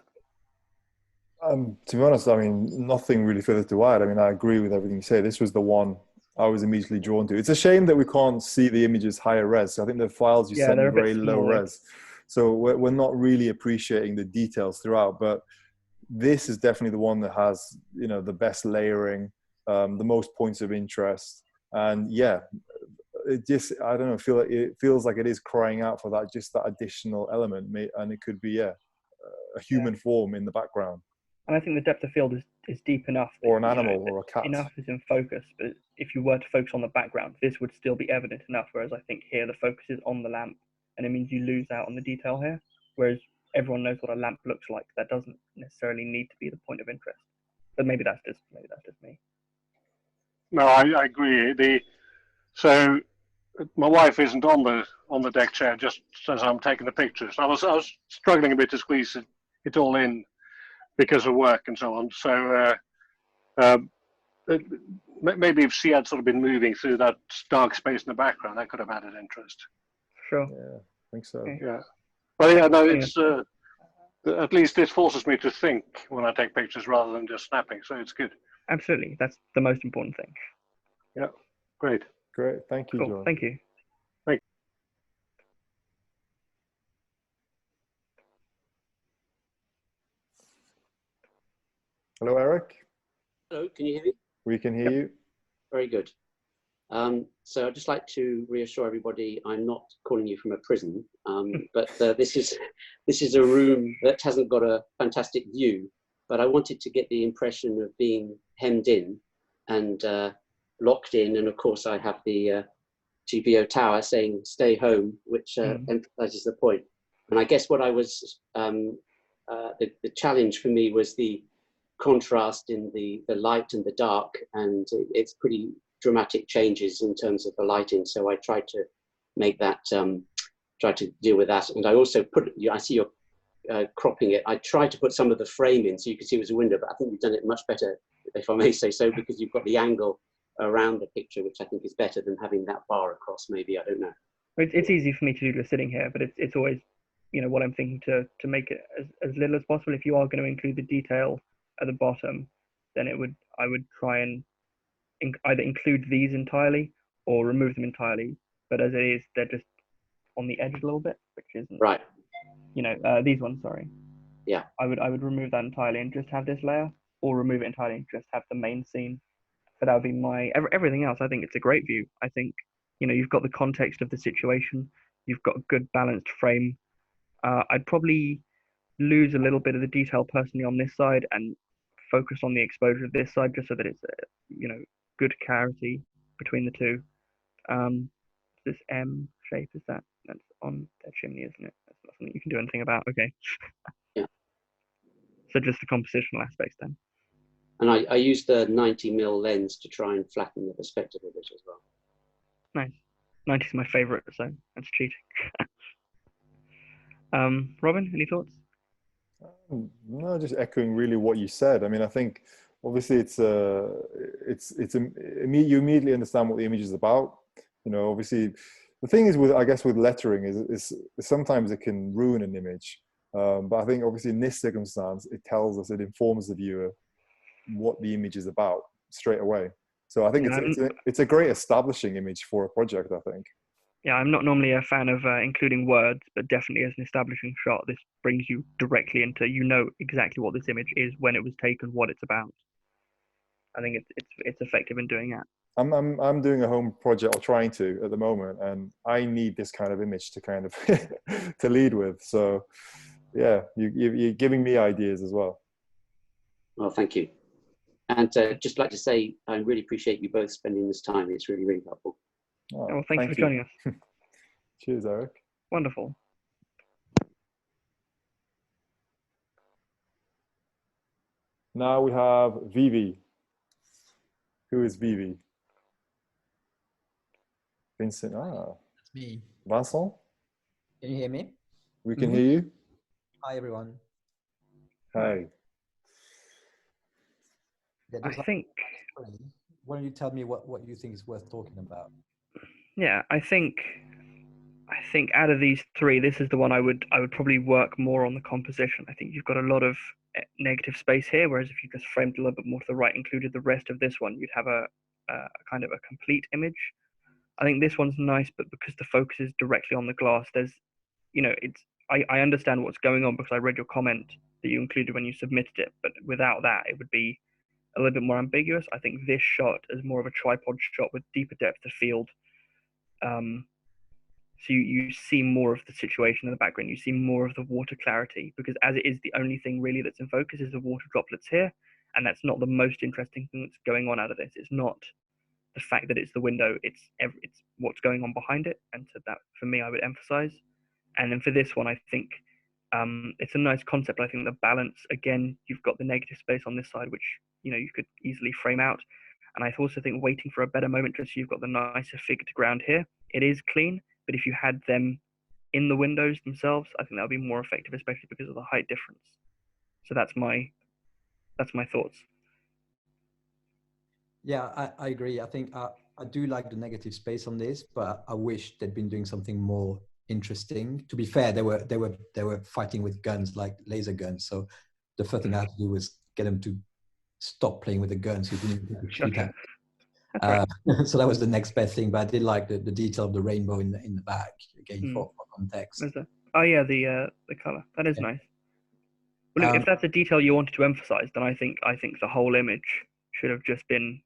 To be honest, I mean, nothing really further to add. I mean, I agree with everything you say. This was the one I was immediately drawn to. It's a shame that we can't see the images higher res. I think the files you sent are very low res. So we're not really appreciating the details throughout, but this is definitely the one that has, the best layering, the most points of interest. And yeah, it just, I don't know, it feels like it is crying out for that additional element. And it could be, a human form in the background. And I think the depth of field is deep enough. Or an animal or a cat. Enough is in focus, but if you were to focus on the background, this would still be evident enough, whereas I think here the focus is on the lamp, and it means you lose out on the detail here, whereas everyone knows what a lamp looks like. That doesn't necessarily need to be the point of interest. But maybe that's just me. No, I agree. So my wife isn't on the deck chair just as I'm taking the pictures. I was struggling a bit to squeeze it all in because of work and so on. So maybe if she had sort of been moving through that dark space in the background, that could have added interest. Sure. Yeah, I think so. Okay. Yeah. But yeah, no, it's at least this forces me to think when I take pictures rather than just snapping. So it's good. Absolutely, that's the most important thing. Yeah, great. Great, thank you, Cool. John. Thank you. Hello, Eric. Hello, can you hear me? We can hear you. Very good. So I'd just like to reassure everybody I'm not calling you from a prison, but this is a room that hasn't got a fantastic view, but I wanted to get the impression of being hemmed in and locked in, and of course I have the GPO tower saying stay home, which emphasizes the point. And I guess what I was, the challenge for me was the contrast in the light and the dark, and it's pretty dramatic changes in terms of the lighting. So I tried to make that, try to deal with that. And I also I see your cropping it. I tried to put some of the frame in so you could see it was a window, but I think you've done it much better, if I may say so, because you've got the angle around the picture, which I think is better than having that bar across. Maybe, I don't know. It's easy for me to do just sitting here, but it's always, you know, what I'm thinking to make it as little as possible. If you are going to include the detail at the bottom, then I would try and either include these entirely or remove them entirely. But as it is, they're just on the edge a little bit, which isn't right. You know, these ones, sorry. Yeah. I would remove that entirely and just have this layer, or remove it entirely and just have the main scene. So that would be my everything else. I think it's a great view. I think, you know, you've got the context of the situation. You've got a good balanced frame. I'd probably lose a little bit of the detail personally on this side and focus on the exposure of this side, just so that it's you know, good clarity between the two. This M shape, that's on their chimney, isn't it? That's not something you can do anything about. Okay. Yeah. So just the compositional aspects then. And I used the 90mm lens to try and flatten the perspective of it as well. Nice. 90 is my favorite, so that's cheating. Robin, any thoughts? No, just echoing really what you said. I mean, I think obviously you immediately understand what the image is about. You know, obviously the thing is I guess with lettering is sometimes it can ruin an image. But I think obviously in this circumstance, it informs the viewer what the image is about straight away. So I think it's a great establishing image for a project, I think. Yeah, I'm not normally a fan of including words, but definitely as an establishing shot, this brings you directly into, you know exactly what this image is, when it was taken, what it's about. I think it's effective in doing that. I'm doing a home project, or trying to at the moment, and I need this kind of image to kind of to lead with. So yeah, you're giving me ideas as well. Well, thank you. And just like to say, I really appreciate you both spending this time. It's really, really helpful. Oh, well, thank you for joining us. Cheers, Eric. Wonderful. Now we have Vivi. Who is Vivi? Vincent. Ah, that's me. Vincent? Can you hear me? We can hear you. Hi, everyone. Hi. I think. Why don't you tell me what you think is worth talking about? Yeah, I think out of these three, this is the one I would probably work more on the composition. I think you've got a lot of negative space here, whereas if you just framed a little bit more to the right, included the rest of this one, you'd have a kind of a complete image. I think this one's nice, but because the focus is directly on the glass, there's, you know, I understand what's going on because I read your comment that you included when you submitted it, but without that, it would be a little bit more ambiguous. I think this shot is more of a tripod shot with deeper depth of field. So you see more of the situation in the background. You see more of the water clarity, because as it is, the only thing really that's in focus is the water droplets here, and that's not the most interesting thing that's going on out of this. It's not the fact that it's the window, it's what's going on behind it, and so that for me I would emphasize. And then for this one, I think it's a nice concept. I think the balance, again, you've got the negative space on this side, which, you know, you could easily frame out. And I also think waiting for a better moment, just so you've got the nicer figured ground here. It is clean, but if you had them in the windows themselves, I think that would be more effective, especially because of the height difference. So that's my thoughts. Yeah, I agree. I think I do like the negative space on this, but I wish they'd been doing something more interesting. To be fair, they were fighting with guns, like laser guns. So the first thing I had to do was get them to stop playing with the guns. So you didn't shoot at. So that was the next best thing. But I did like the detail of the rainbow in the back, again, for context. Oh yeah, the color, that is nice. Well, look, if that's a detail you wanted to emphasize, then I think the whole image should have just been,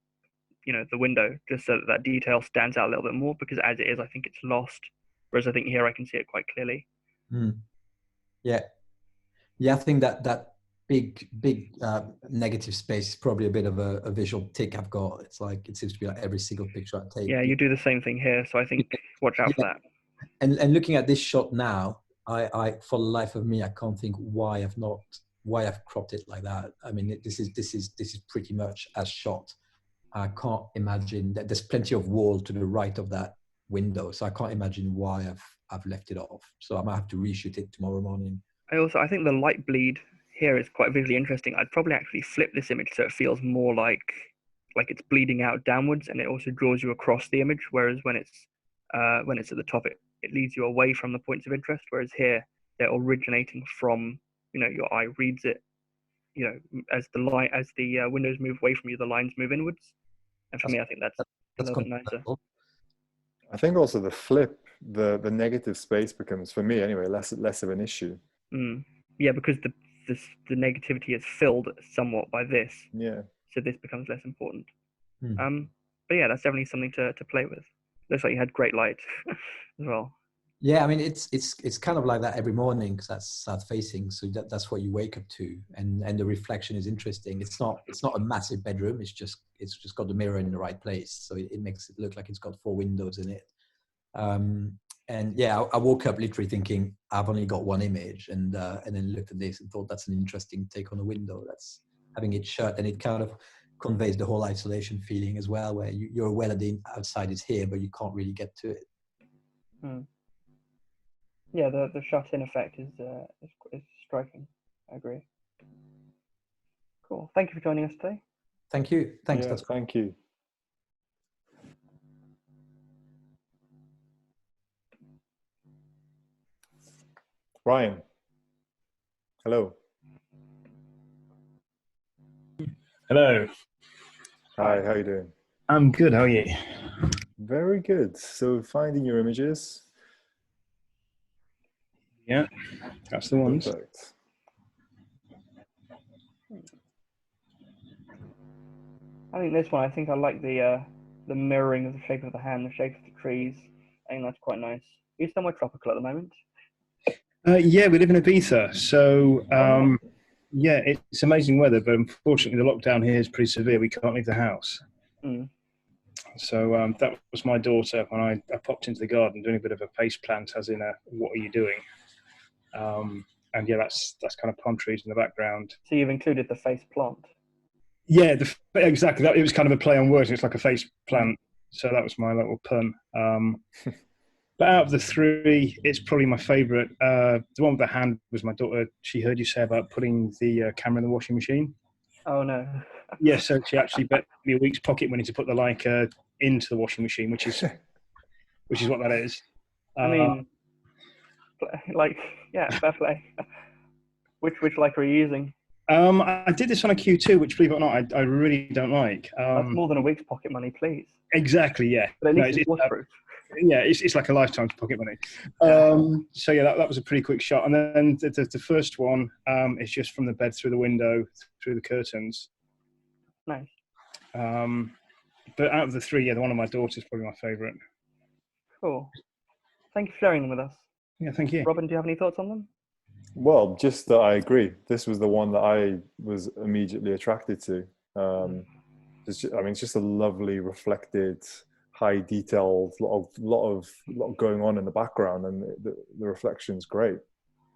you know, the window, just so that detail stands out a little bit more, because as it is, I think it's lost. Whereas I think here I can see it quite clearly. Yeah, I think that big negative space is probably a bit of a visual tick I've got. It's like, it seems to be like every single picture I take. Yeah, you do the same thing here, so I think watch out for that. And looking at this shot now, I for the life of me, I can't think why I've cropped it like that. I mean, this is pretty much as shot. I can't imagine that there's plenty of wall to the right of that window, so I can't imagine why I've left it off. So I might have to reshoot it tomorrow morning I think the light bleed here is quite visually interesting. I'd probably actually flip this image so it feels more like it's bleeding out downwards, and it also draws you across the image. Whereas when it's at the top, it leads you away from the points of interest. Whereas here, they're originating from, your eye reads it. As the windows move away from you, the lines move inwards. And for me, I think that's a little bit nicer. I think also the flip, the negative space becomes, for me anyway, less of an issue. Yeah, because the negativity is filled somewhat by this. Yeah. So this becomes less important. But yeah, that's definitely something to play with. Looks like you had great light as well. Yeah, I mean it's kind of like that every morning because that's south facing, so that's what you wake up to, and the reflection is interesting. It's not a massive bedroom. It's just got the mirror in the right place, so it makes it look like it's got 4 windows in it. And yeah, I woke up literally thinking I've only got one image, and then looked at this and thought that's an interesting take on a window. That's having it shut, and it kind of conveys the whole isolation feeling as well, where you're aware that the outside is here, but you can't really get to it. Yeah, the shut-in effect is striking. I agree. Cool. Thank you for joining us today. Thank you. Thanks. Yeah, thank you. Ryan. Hello. Hello. Hi, how are you doing? I'm good, how are you? Very good. So finding your images. Yeah, that's the ones. Perfect. I think this one, I like the mirroring of the shape of the hand, the shape of the trees. I think that's quite nice. Are you somewhere tropical at the moment? Yeah, we live in Ibiza, so yeah, it's amazing weather, but unfortunately the lockdown here is pretty severe. We can't leave the house. So that was my daughter when I popped into the garden doing a bit of a face plant, as in what are you doing? And yeah, that's kind of palm trees in the background. So you've included the face plant? Yeah, exactly. It was kind of a play on words. It's like a face plant. So that was my little pun. But out of the 3, it's probably my favourite. The one with the hand was my daughter. She heard you say about putting the camera in the washing machine. Oh, no. Yeah, so she actually bet me a week's pocket money to put the Leica into the washing machine, which is what that is. I mean, yeah, fair play. Which Leica are you using? I did this on a Q2, which, believe it or not, I really don't like. That's more than a week's pocket money, please. Exactly, yeah. But at least it's waterproof. Yeah, it's like a lifetime's pocket money. So yeah, that was a pretty quick shot. And then the first one is just from the bed through the window, through the curtains. Nice. But out of the 3, yeah, the one of my daughters is probably my favourite. Cool. Thank you for sharing them with us. Yeah, thank you. Robin, do you have any thoughts on them? Well, just that I agree. This was the one that I was immediately attracted to. It's just a lovely, reflected, high detailed, lot of going on in the background, and the reflection's great.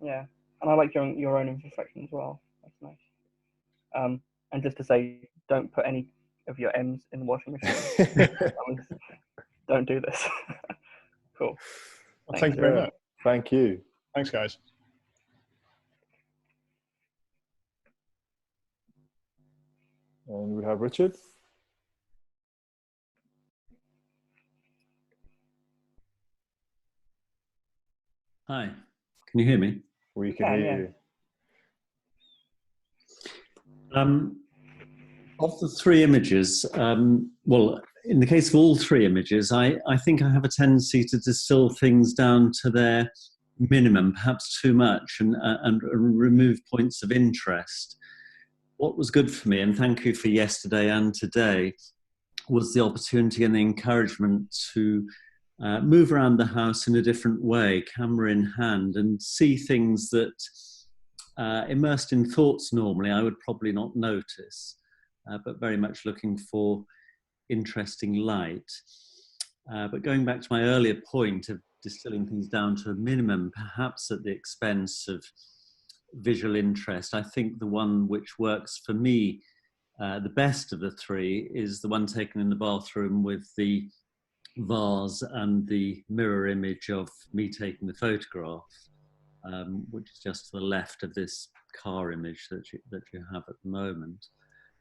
Yeah, and I like your own reflection as well. That's nice. And just to say, don't put any of your M's in the washing machine. Don't do this. Cool. Well, thank you very much. Thank you. Thanks, guys. And we have Richard. Hi, can you hear me? We can hear you. Of the 3 images, well, in the case of all 3 images, I think I have a tendency to distill things down to their minimum, perhaps too much, and remove points of interest. What was good for me, and thank you for yesterday and today, was the opportunity and the encouragement to move around the house in a different way, camera in hand, and see things that immersed in thoughts normally I would probably not notice, but very much looking for interesting light. But going back to my earlier point of distilling things down to a minimum, perhaps at the expense of visual interest, I think the one which works for me the best of the 3 is the one taken in the bathroom with the vase and the mirror image of me taking the photograph. which is just to the left of this car image that you have at the moment.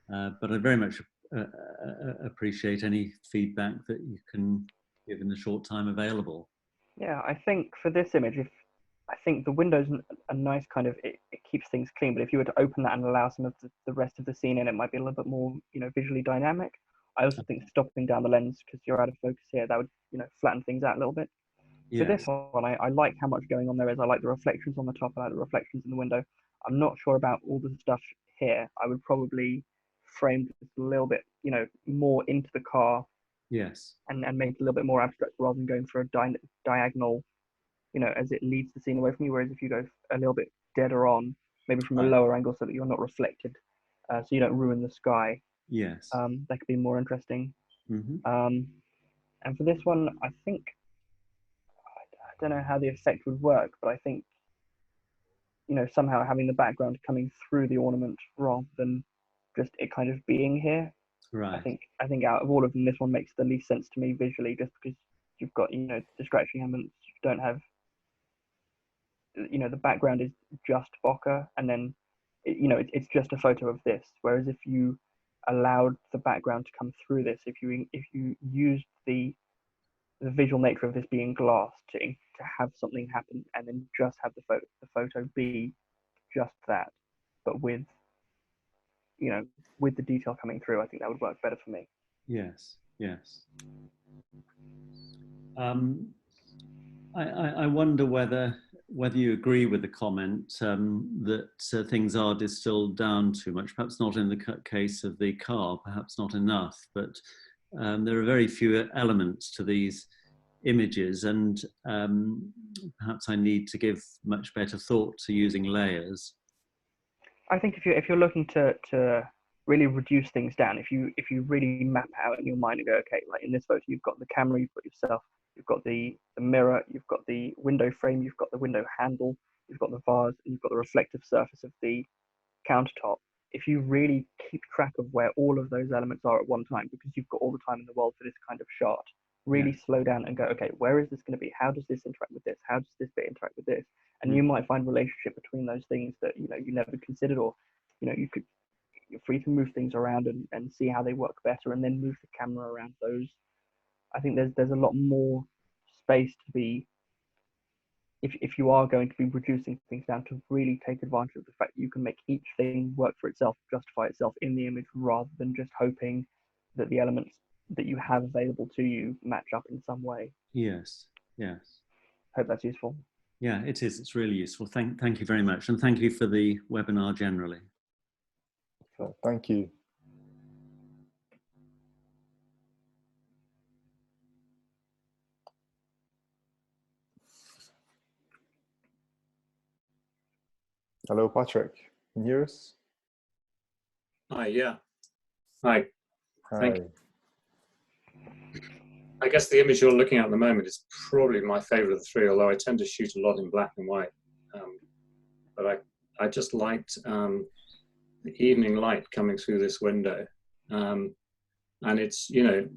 But I very much appreciate any feedback that you can give in the short time available. Yeah, I think for this image, I think the window's a nice kind of, it keeps things clean, but if you were to open that and allow some of the rest of the scene in, it might be a little bit more, visually dynamic. I also think stopping down the lens, because you're out of focus here, that would, flatten things out a little bit. For this one, I like how much going on there is. I like the reflections on the top, I like the reflections in the window. I'm not sure about all the stuff here. I would probably frame just a little bit, more into the car. Yes. And make it a little bit more abstract rather than going for a diagonal, as it leads the scene away from you. Whereas if you go a little bit deader on, maybe from a lower angle so that you're not reflected, so you don't ruin the sky. Yes. That could be more interesting. Mm-hmm. And for this one, I think, I don't know how the effect would work, but I think, somehow having the background coming through the ornament rather than just it kind of being here. Right. I think out of all of them, this one makes the least sense to me visually, just because you've got, the scratching elements. You don't have, the background is just bokeh, and then, it's just a photo of this. Whereas if you allowed the background to come through this, if you used the visual nature of this being glass to have something happen, and then just have the photo be just that, but with, with the detail coming through, I think that would work better for me. Yes, yes. I wonder whether you agree with the comment that things are distilled down too much. Perhaps not in the case of the car, perhaps not enough, but there are very few elements to these images, and perhaps I need to give much better thought to using layers. I think if you're looking to really reduce things down, if you really map out in your mind and go, okay, like in this photo, you've got the camera, you've got yourself, you've got the mirror, you've got the window frame, you've got the window handle, you've got the vase, and you've got the reflective surface of the countertop. If you really keep track of where all of those elements are at one time, because you've got all the time in the world for this kind of shot, really slow down and go, okay, where is this going to be? How does this interact with this? How does this bit interact with this? And you might find relationship between those things that, you never considered, or, you're free to move things around and see how they work better, and then move the camera around those. I think there's a lot more space to be, if you are going to be reducing things down, to really take advantage of the fact that you can make each thing work for itself, justify itself in the image, rather than just hoping that the elements that you have available to you match up in some way. Yes, yes. Hope that's useful. Yeah, it is. It's really useful. Thank you very much. And thank you for the webinar generally. Thank you. Hello, Patrick. Can you hear us? Hi, yeah. Hi. Hi. Thank you. I guess the image you're looking at the moment is probably my favorite of the three, although I tend to shoot a lot in black and white. But I just liked the evening light coming through this window. And it's,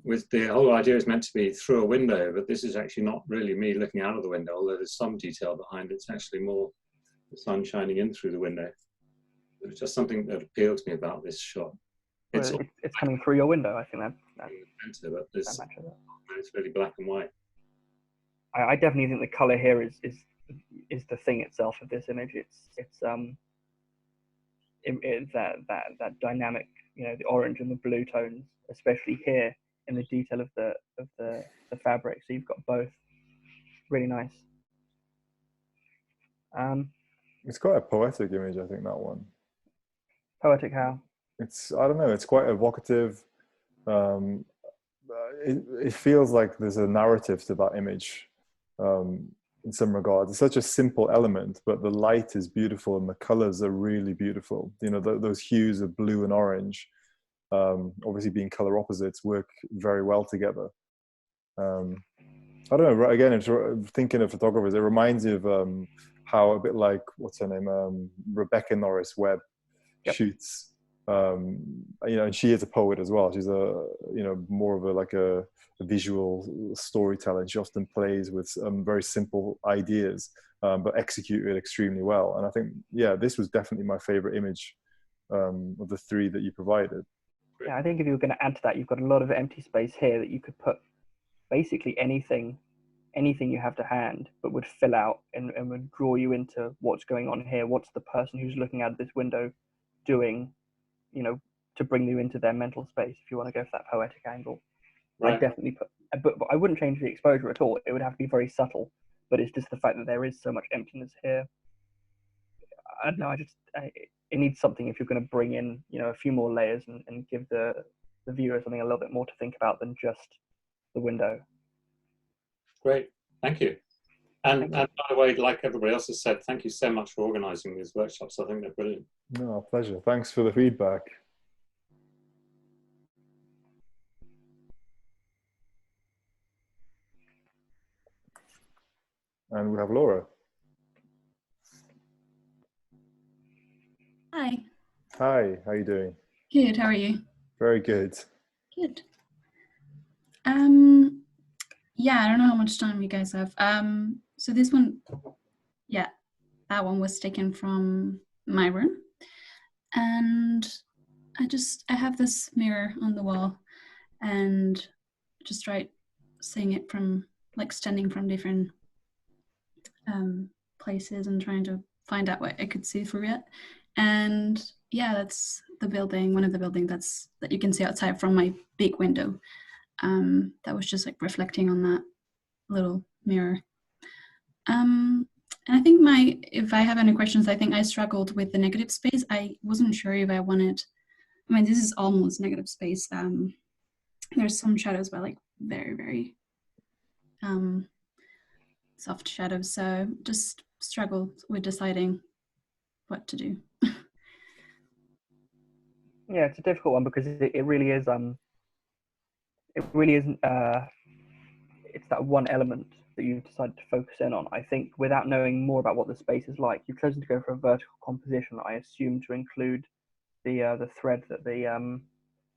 with the whole idea is meant to be through a window, but this is actually not really me looking out of the window, although there's some detail behind it. It's actually more the sun shining in through the window. It was just something that appealed to me about this shot. It's coming through your window. I think that it's really black and white. I definitely think the color here is the thing itself of this image. It's that dynamic, the orange and the blue tones, especially here in the detail of the fabric. So you've got both. Really nice. It's quite a poetic image, I think, that one. Poetic how? I don't know, it's quite evocative. It feels like there's a narrative to that image in some regards. It's such a simple element, but the light is beautiful and the colors are really beautiful. Those hues of blue and orange, obviously being color opposites, work very well together. I don't know, again, thinking of photographers, it reminds me of how a bit like, what's her name, Rebecca Norris Webb shoots. You know, and she is a poet as well. She's a, you know, more of a visual storyteller. And she often plays with very simple ideas, but executed extremely well. And I think, yeah, this was definitely my favorite image of the three that you provided. Yeah, I think if you were going to add to that, you've got a lot of empty space here that you could put basically anything you have to hand, but would fill out and would draw you into what's going on here. What's the person who's looking at this window doing, you know, to bring you into their mental space, if you want to go for that poetic angle. Right. I definitely put, but I wouldn't change the exposure at all. It would have to be very subtle, but it's just the fact that there is so much emptiness here. I don't know, it needs something if you're going to bring in, you know, a few more layers and give the viewer something a little bit more to think about than just the window. Great, thank you. And by the way, like everybody else has said, thank you so much for organising these workshops. I think they're brilliant. No, pleasure. Thanks for the feedback. And we have Laura. Hi. Hi, how are you doing? Good, how are you? Very good. Good. Yeah, I don't know how much time you guys have. So this one, yeah, that one was taken from my room. And I have this mirror on the wall and just tried seeing it from, like, standing from different places and trying to find out what I could see through it. And yeah, that's the building, one of the buildings that you can see outside from my big window. That was just like reflecting on that little mirror. And I think if I have any questions, I think I struggled with the negative space. I wasn't sure if I wanted, I mean, this is almost negative space. There's some shadows, but like very, very soft shadows. So just struggled with deciding what to do. Yeah, it's a difficult one because it really is it's that one element that you've decided to focus in on. I think without knowing more about what the space is like, you've chosen to go for a vertical composition, I assume, to include the thread that the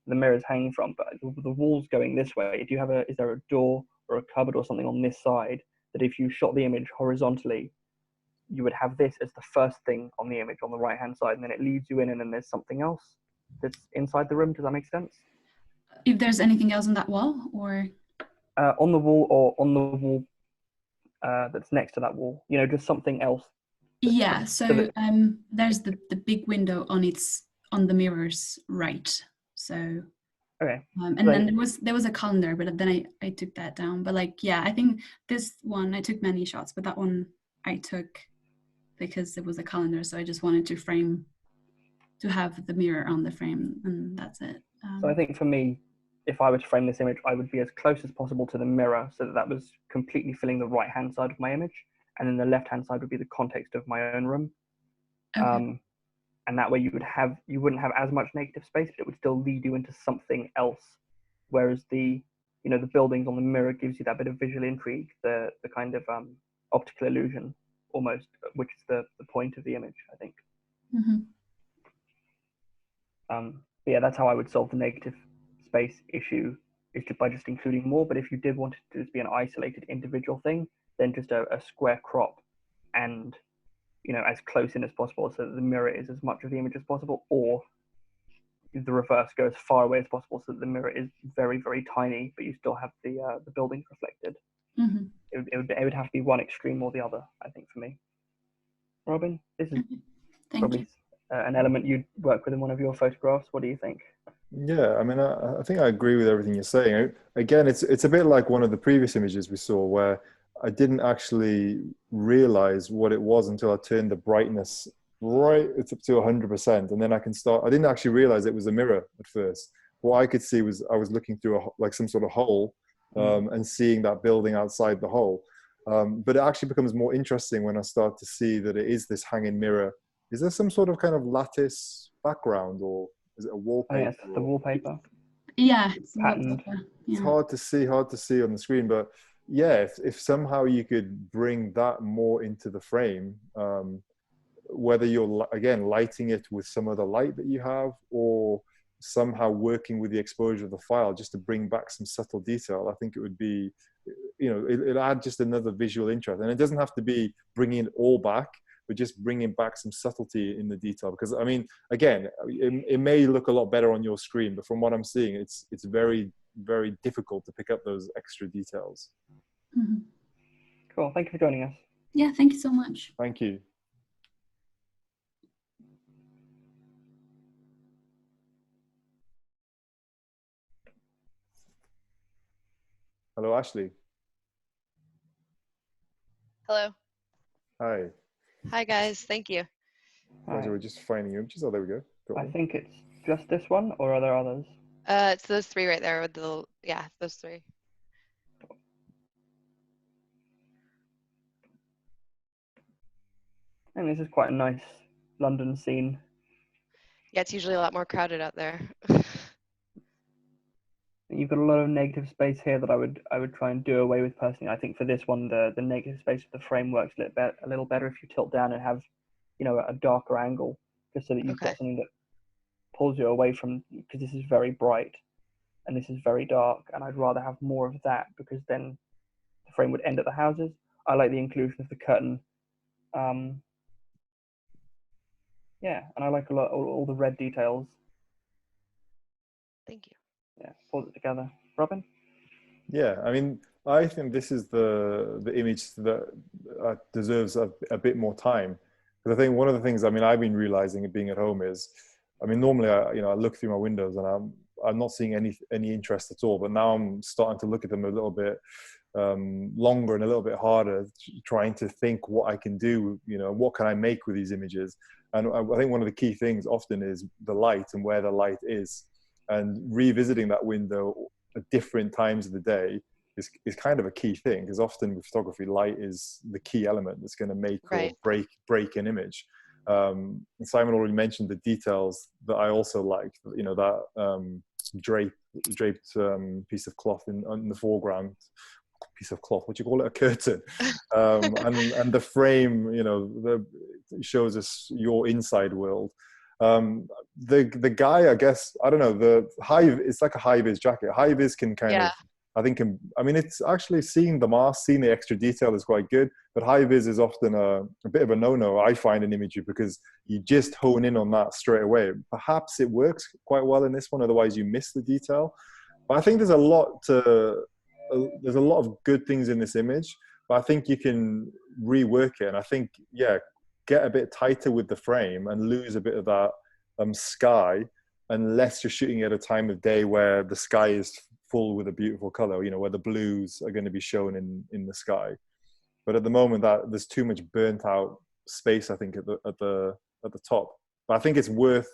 mirror is hanging from. But the walls going this way, is there a door or a cupboard or something on this side that if you shot the image horizontally, you would have this as the first thing on the image on the right hand side, and then it leads you in, and then there's something else that's inside the room? Does that make sense? If there's anything else on that wall, or on the wall, or on the wall that's next to that wall, you know, just something else. Yeah, so there's the big window on the mirror's right. So okay, and then there was a calendar, but then I took that down. But like, yeah, I think this one I took many shots, but that one I took because it was a calendar, so I just wanted to have the mirror on the frame, and that's it. So I think for me, if I were to frame this image, I would be as close as possible to the mirror so that was completely filling the right hand side of my image, and then the left hand side would be the context of my own room. Okay. And that way you wouldn't have as much negative space, but it would still lead you into something else. Whereas the buildings on the mirror gives you that bit of visual intrigue, the kind of optical illusion almost, which is the point of the image, I think. Mm-hmm. But yeah, that's how I would solve the negative space issue, is by just including more. But if you did want it to just be an isolated individual thing, then just a square crop and, you know, as close in as possible so that the mirror is as much of the image as possible, or the reverse, go as far away as possible so that the mirror is very, very tiny, but you still have the buildings reflected. Mm-hmm. It would have to be one extreme or the other, I think, for me. Robin, this is probably an element you'd work with in one of your photographs. What do you think? Yeah, I mean, I think I agree with everything you're saying. Again, it's a bit like one of the previous images we saw where I didn't actually realize what it was until I turned the brightness right up to 100%, and then I didn't actually realize it was a mirror at first. What I could see was I was looking through like some sort of hole and seeing that building outside the hole. But it actually becomes more interesting when I start to see that it is this hanging mirror. Is there some sort of kind of lattice background, or is it a wallpaper? Oh, yes, the wallpaper. Yeah, it's patterned. It's hard to see on the screen, but yeah, if somehow you could bring that more into the frame, whether you're, again, lighting it with some other light that you have, or somehow working with the exposure of the file just to bring back some subtle detail, I think it would be, you know, it'll add just another visual interest. And it doesn't have to be bringing it all back, but just bringing back some subtlety in the detail. Because, I mean, again, it may look a lot better on your screen, but from what I'm seeing, it's very, very difficult to pick up those extra details. Mm-hmm. Cool. Thank you for joining us. Yeah, thank you so much. Thank you. Hello, Ashley. Hello. Hi. Hi, guys. Thank you. Hi. We're just finding images. Oh, there we go. I think it's just this one, or are there others? It's those three right there with the, yeah, those three. I think this is quite a nice London scene. Yeah, it's usually a lot more crowded out there. You've got a lot of negative space here that I would try and do away with personally. I think for this one, the negative space of the frame works a little better if you tilt down and have, you know, a darker angle, just so that you've got something that pulls you away from, because this is very bright and this is very dark, and I'd rather have more of that, because then the frame would end at the houses. I like the inclusion of the curtain. Yeah, and I like a lot all the red details. Thank you. Yeah, pull it together. Robin? Yeah, I mean, I think this is the image that deserves a bit more time. Because I think one of the things, I mean, I've been realizing being at home is, I mean, normally I look through my windows and I'm not seeing any interest at all. But now I'm starting to look at them a little bit longer and a little bit harder, trying to think what I can do. You know, what can I make with these images? And I think one of the key things often is the light and where the light is. And revisiting that window at different times of the day is kind of a key thing, because often with photography, light is the key element that's going to make or break an image. And Simon already mentioned the details that I also like. You know, that draped piece of cloth in the foreground. Piece of cloth, what do you call it? A curtain. And the frame, you know, shows us your inside world. The guy, I guess, I don't know, the it's like a high-vis jacket. High-vis can kind of, I think, I mean, it's actually seeing the mask, seeing the extra detail is quite good, but high-vis is often a bit of a no-no, I find, in imagery, because you just hone in on that straight away. Perhaps it works quite well in this one, otherwise you miss the detail. But I think there's a lot of good things in this image, but I think you can rework it. And I think, yeah, get a bit tighter with the frame and lose a bit of that sky, unless you're shooting at a time of day where the sky is full with a beautiful color, you know, where the blues are going to be shown in the sky. But at the moment, that there's too much burnt out space, I think, at the top. But I think it's worth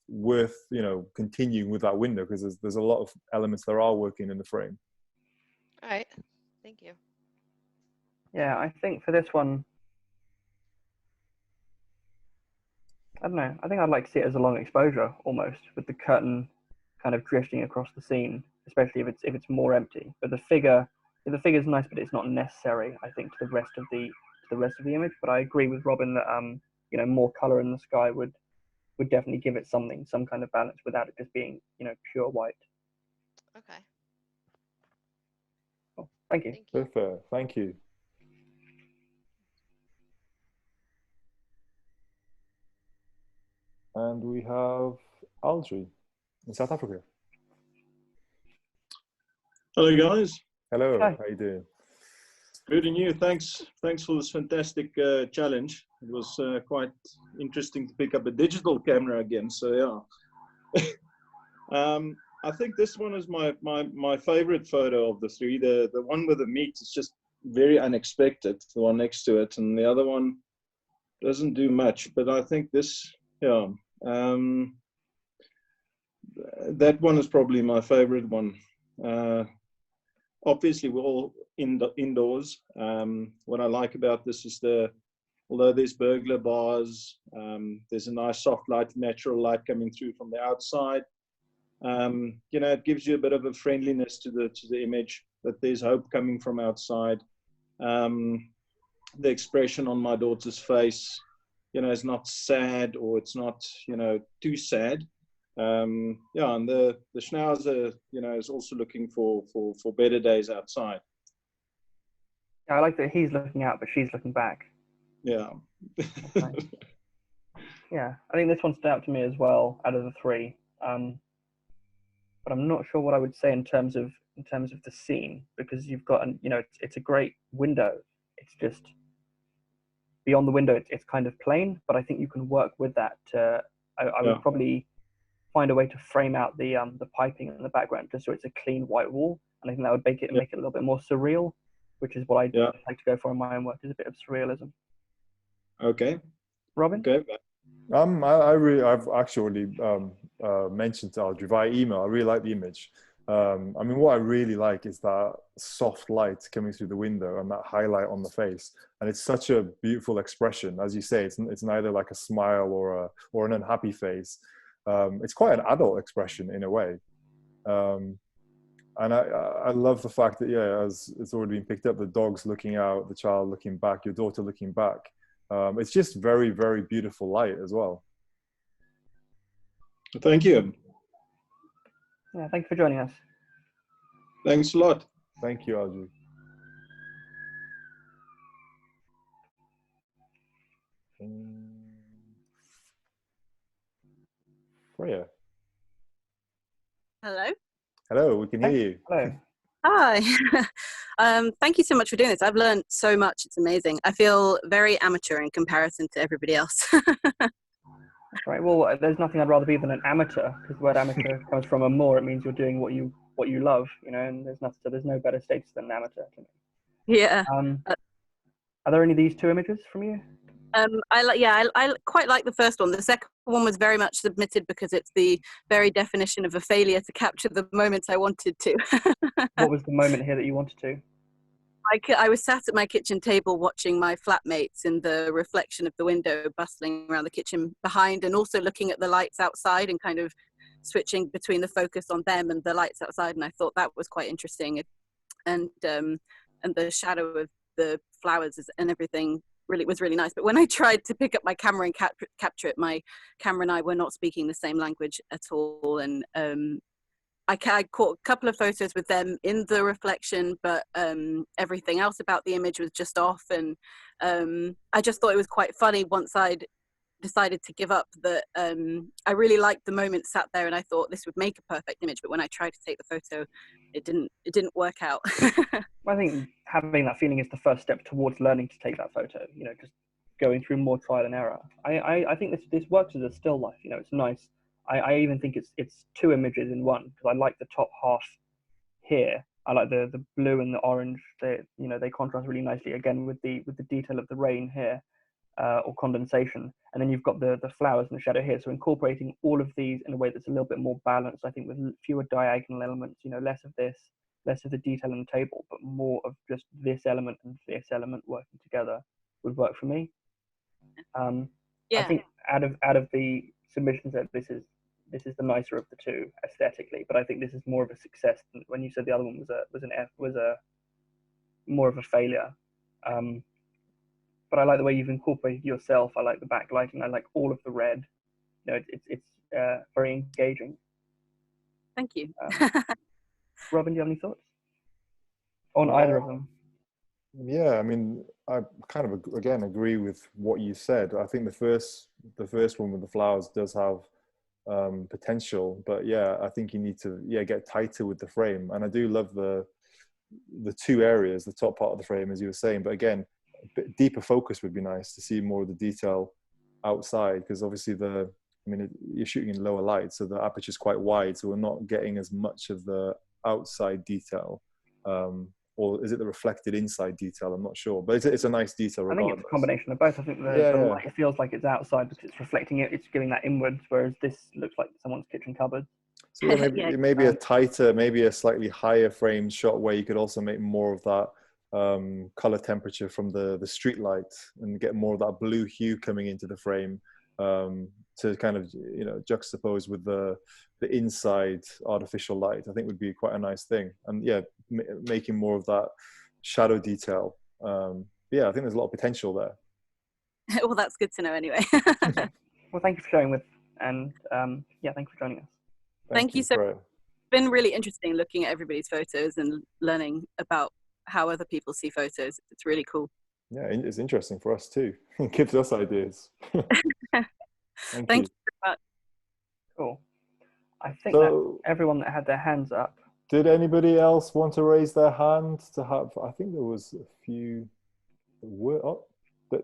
you know, continuing with that window, because there's a lot of elements that are working in the frame. All right, thank you. Yeah, I think for this one, I don't know, I think I'd like to see it as a long exposure almost, with the curtain kind of drifting across the scene, especially if it's more empty. But the figure's nice, but it's not necessary, I think, to the rest of the image. But I agree with Robin that you know, more color in the sky would definitely give it some kind of balance, without it just being, you know, pure white. Okay. Cool. Thank you. Perfect. Thank you. And we have Aldri in South Africa. Hello, guys. Hello. Hi. How you doing? Good, and you? Thanks for this fantastic challenge. It was quite interesting to pick up a digital camera again. So yeah, I think this one is my favorite photo of the three. The one with the meat is just very unexpected. The one next to it, and the other one doesn't do much. But I think this, yeah, that one is probably my favorite one. Obviously, we're all indoors. What I like about this is although there's burglar bars, there's a nice soft light, natural light coming through from the outside. You know, it gives you a bit of a friendliness to the image, that there's hope coming from outside. The expression on my daughter's face, is not sad, or it's not, too sad. And the Schnauzer, is also looking for better days outside. Yeah, I like that he's looking out, but she's looking back. Yeah. Nice. Yeah, I think this one stood out to me as well out of the three. But I'm not sure what I would say in terms of the scene, because you've got it's a great window. It's just beyond the window, it's kind of plain, but I think you can work with that. I would probably find a way to frame out the piping in the background just so it's a clean white wall, and I think that would make it a little bit more surreal, which is what I like to go for in my own work, is a bit of surrealism. Okay. Robin? Okay. I've actually mentioned to Audrey via email. I really like the image. I mean, what I really like is that soft light coming through the window and that highlight on the face, and it's such a beautiful expression. As you say, it's neither like a smile or an unhappy face. It's quite an adult expression in a way, and I love the fact that as it's already been picked up, the dog's looking out, the child looking back, your daughter looking back. It's just very, very beautiful light as well. Thank you. Yeah, thank you for joining us. Thanks a lot. Thank you, Audrey. Freya. Hello. Hello, we can hear you. Hello. Hi. Thank you so much for doing this. I've learned so much. It's amazing. I feel very amateur in comparison to everybody else. That's right. Well, there's nothing I'd rather be than an amateur, because the word amateur comes from amor. It means you're doing what you love, and there's no better status than an amateur to me. Yeah. Are there any of these two images from you? I quite like the first one. The second one was very much submitted because it's the very definition of a failure to capture the moments I wanted to. What was the moment here that you wanted to? I was sat at my kitchen table watching my flatmates in the reflection of the window bustling around the kitchen behind, and also looking at the lights outside and kind of switching between the focus on them and the lights outside, and I thought that was quite interesting. And the shadow of the flowers and everything was really nice. But when I tried to pick up my camera and capture it, my camera and I were not speaking the same language at all, and I caught a couple of photos with them in the reflection, but everything else about the image was just off. And I just thought it was quite funny once I'd decided to give up that I really liked the moment sat there, and I thought this would make a perfect image. But when I tried to take the photo, it didn't work out. I think having that feeling is the first step towards learning to take that photo. Just going through more trial and error. I think this works as a still life. It's nice. I even think it's two images in one, because I like the top half here. I like the blue and the orange. They contrast really nicely again with the detail of the rain here, or condensation. And then you've got the flowers and the shadow here. So incorporating all of these in a way that's a little bit more balanced, I think, with fewer diagonal elements. Less of this, less of the detail in the table, but more of just this element and this element working together would work for me. I think out of the submissions, that this is the nicer of the two aesthetically, but I think this is more of a success than when you said the other one was a more of a failure. But I like the way you've incorporated yourself. I like the backlighting. I like all of the red. It's very engaging. Thank you. Robin, do you have any thoughts on either of them? Yeah, I mean, I kind of again agree with what you said. I think the first one with the flowers does have potential, but I think you need to get tighter with the frame. And I do love the two areas, the top part of the frame, as you were saying. But again, a bit deeper focus would be nice to see more of the detail outside, because obviously you're shooting in lower light, so the aperture is quite wide, so we're not getting as much of the outside detail. Or is it the reflected inside detail? I'm not sure, but it's a nice detail regardless. I think it's a combination of both. I think the light feels like it's outside because it's reflecting it. It's giving that inwards, whereas this looks like someone's kitchen cupboard. So maybe a tighter, maybe a slightly higher frame shot where you could also make more of that color temperature from the street light and get more of that blue hue coming into the frame, to kind of juxtapose with the inside artificial light. I think would be quite a nice thing. And making more of that shadow detail. I think there's a lot of potential there. Well, that's good to know anyway. Well, thank you for sharing with, and yeah, thank you for joining us. Thank you so much. It's been really interesting looking at everybody's photos and learning about how other people see photos. It's really cool. Yeah, it's interesting for us too. It gives us ideas. Thank you very much. Cool. I think that everyone that had their hands up. Did anybody else want to raise their hand to have? I think there was a few. Oh, Is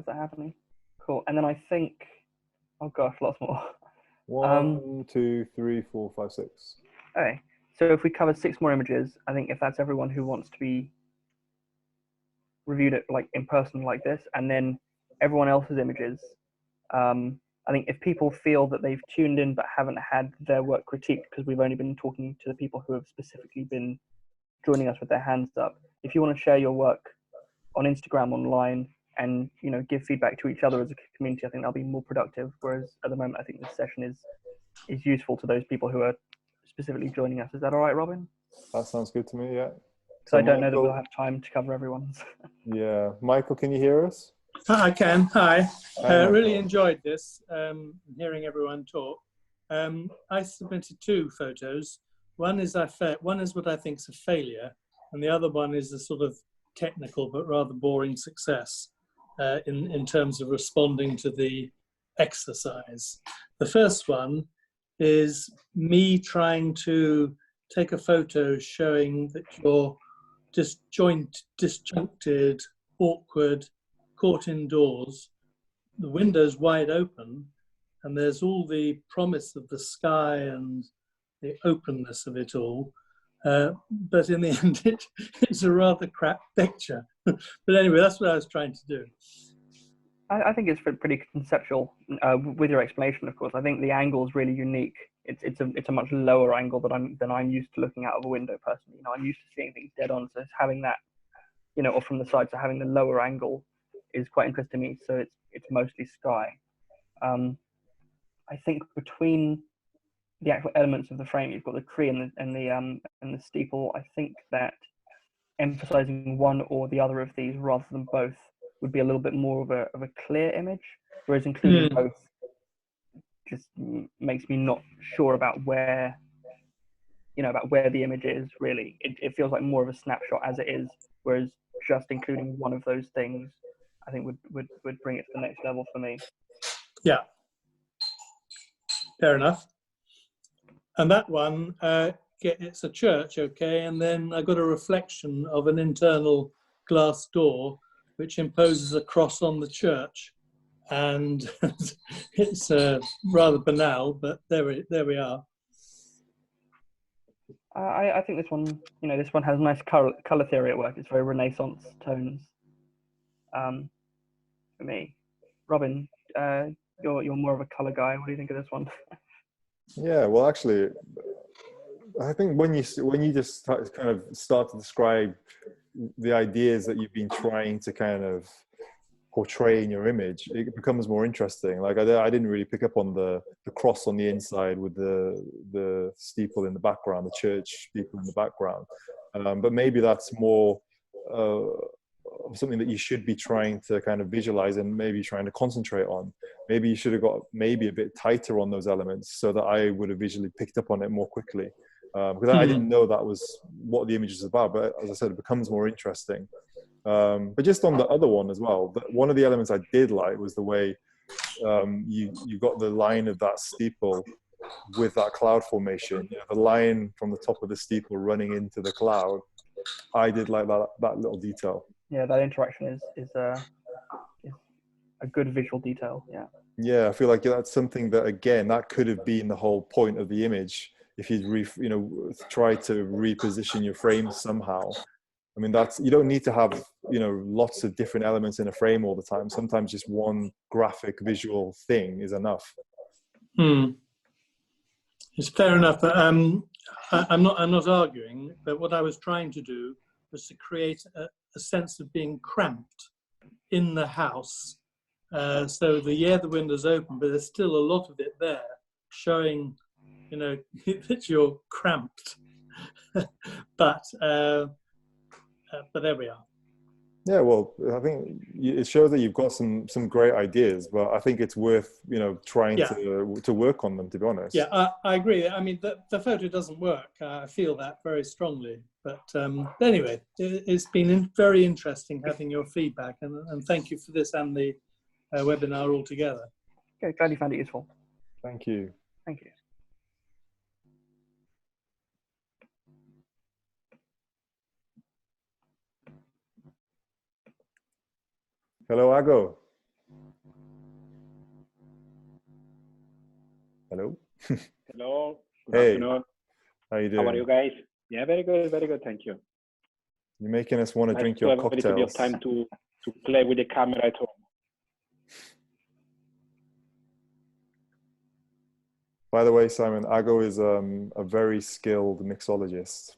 that happening? Cool. And then I think, oh gosh, lots more. 1, 2, 3, 4, 5, 6. Okay. So if we cover 6 more images, I think if that's everyone who wants to be reviewed it like in person like this, and then everyone else's images, I think if people feel that they've tuned in but haven't had their work critiqued, because we've only been talking to the people who have specifically been joining us with their hands up, if you want to share your work on Instagram, online, and give feedback to each other as a community, I think that'll be more productive. Whereas at the moment, I think this session is useful to those people who are specifically joining us. Is that all right, Robin? That sounds good to me. Yeah. So I don't know that we'll have time to cover everyone's. Yeah, Michael, can you hear us? I can. Hi. Hi, really enjoyed this, hearing everyone talk. I submitted 2 photos. One is what I think is a failure, and the other one is a sort of technical but rather boring success in terms of responding to the exercise. The first one is me trying to take a photo showing that you're disjuncted, awkward, caught indoors, the window's wide open, and there's all the promise of the sky and the openness of it all. But in the end, it's a rather crap picture. But anyway, that's what I was trying to do. I think it's pretty conceptual with your explanation, of course. I think the angle is really unique. It's a much lower angle than I'm used to looking out of a window personally. I'm used to seeing things dead on, so having that, or from the side, so having the lower angle is quite interesting to me. So it's mostly sky. I think between the actual elements of the frame, you've got the tree and the steeple. I think that emphasizing one or the other of these rather than both would be a little bit more of a clear image, whereas including both just makes me not sure about where the image is really. It feels like more of a snapshot as it is, whereas just including one of those things I think would bring it to the next level for me. Yeah, fair enough. And that one, it's a church, okay, and then I got a reflection of an internal glass door which imposes a cross on the church, and it's rather banal, but there we are. I think this one, this one has nice color theory at work. It's very Renaissance tones. For me, Robin, you're more of a color guy. What do you think of this one? Yeah, well, actually, I think when you just start to describe the ideas that you've been trying to kind of portray in your image, it becomes more interesting. Like I didn't really pick up on the cross on the inside with the steeple in the background, the church steeple in the background, but maybe that's more something that you should be trying to kind of visualize and maybe trying to concentrate on. Maybe you should have got maybe a bit tighter on those elements so that I would have visually picked up on it more quickly, because I didn't know that was what the image is about. But as I said, it becomes more interesting. But just on the other one as well, one of the elements I did like was the way you got the line of that steeple with that cloud formation, the line from the top of the steeple running into the cloud. I did like that little detail. Yeah, that interaction is a good visual detail. Yeah. Yeah, I feel like that's something that, again, that could have been the whole point of the image if you'd try to reposition your frame somehow. I mean, you don't need to have lots of different elements in a frame all the time. Sometimes just one graphic visual thing is enough. It's fair enough. I'm not arguing, but what I was trying to do was to create a sense of being cramped in the house. So the window's open, but there's still a lot of it there, showing, that you're cramped. But there we are. Yeah, well, I think it shows that you've got some great ideas, but I think it's worth, you know, trying Yeah. to work on them, to be honest. Yeah, I agree. I mean, the photo doesn't work. I feel that very strongly. But anyway, it's been very interesting having your feedback, and thank you for this and the webinar altogether. Okay, glad you found it useful. Thank you. Thank you. Hello, Ago. Hello. Hello. Good Hey. afternoon. How you doing? How are you guys? Yeah, very good, very good. Thank you. You're making us want to Nice drink to your have a little bit of cocktails. time to play with the camera at home. By the way, Simon, Ago is a very skilled mixologist.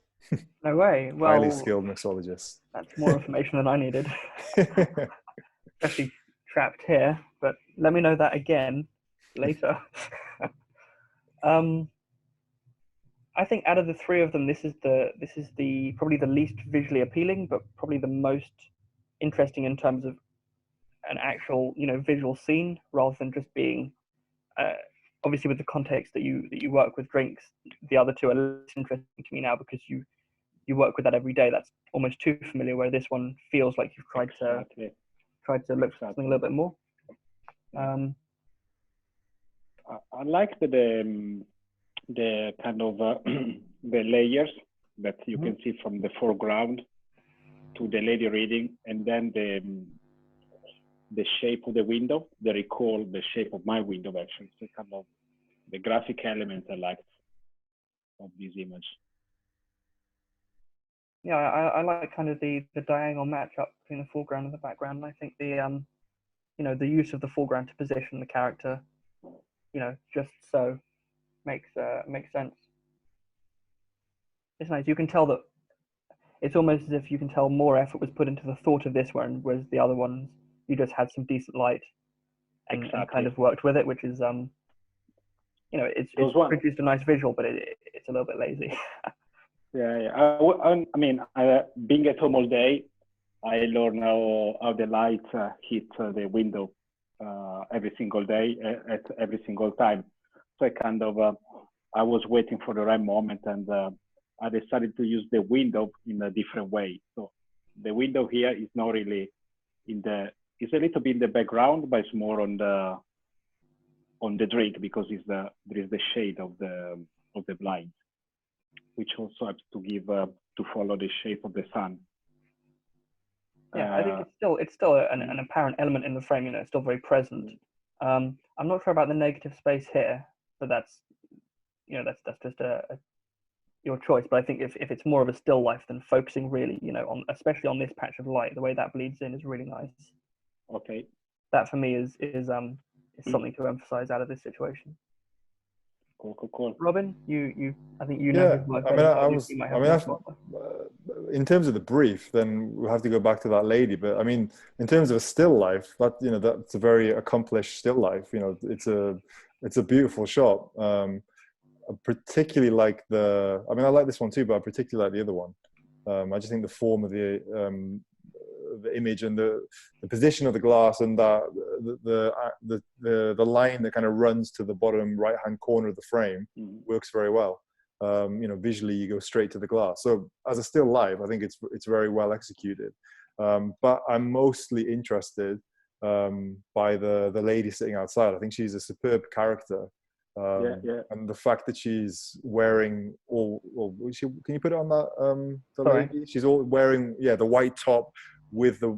No way. Well, highly skilled mixologist. That's more information than I needed. Especially trapped here, but let me know that again later. I think out of the three of them, this is the probably the least visually appealing, but probably the most interesting in terms of an actual, you know, visual scene rather than just being obviously with the context that you work with drinks. The other two are less interesting to me now because you work with that every day. That's almost too familiar, where this one feels like you've tried to look for something a little bit more. I like the kind of the layers that you can see from the foreground to the lady reading, and then the shape of the window. They recall the shape of my window, actually. So kind of the graphic element I liked of this image. Yeah, I like kind of the diagonal matchup between the foreground and the background. And I think the you know, the use of the foreground to position the character, you know, just so makes sense. It's nice. You can tell that it's almost as if you can tell more effort was put into the thought of this one, whereas the other ones you just had some decent light and kind of worked with it, which is you know, it's produced a nice visual, but it's a little bit lazy. Yeah. I mean, being at home all day, I learn how the light hits the window every single day, at every single time. So I kind of, I was waiting for the right moment, and I decided to use the window in a different way. So the window here is not really it's a little bit in the background, but it's more on the drink, because there is the shade of the blind, which also helps to give to follow the shape of the sun. Yeah, I think it's still an apparent element in the frame. You know, it's still very present. I'm not sure about the negative space here, but that's, you know, that's just your choice. But I think if it's more of a still life, then focusing really, you know, on especially on this patch of light, the way that bleeds in is really nice. Okay. That for me is something to emphasize out of this situation. Cool. Robin, I think you know. In terms of the brief, then we'll have to go back to that lady. But I mean, in terms of a still life, that's a very accomplished still life. You know, it's a beautiful shot. I particularly like I like this one too, but I particularly like the other one. I just think the form of the image and the position of the glass, and the line that kind of runs to the bottom right hand corner of the frame works very well. You know, visually you go straight to the glass. So as a still life, I think it's very well executed. But I'm mostly interested by the lady sitting outside. I think she's a superb character. And the fact that she's wearing can you put it on that the lady? She's all wearing the white top with the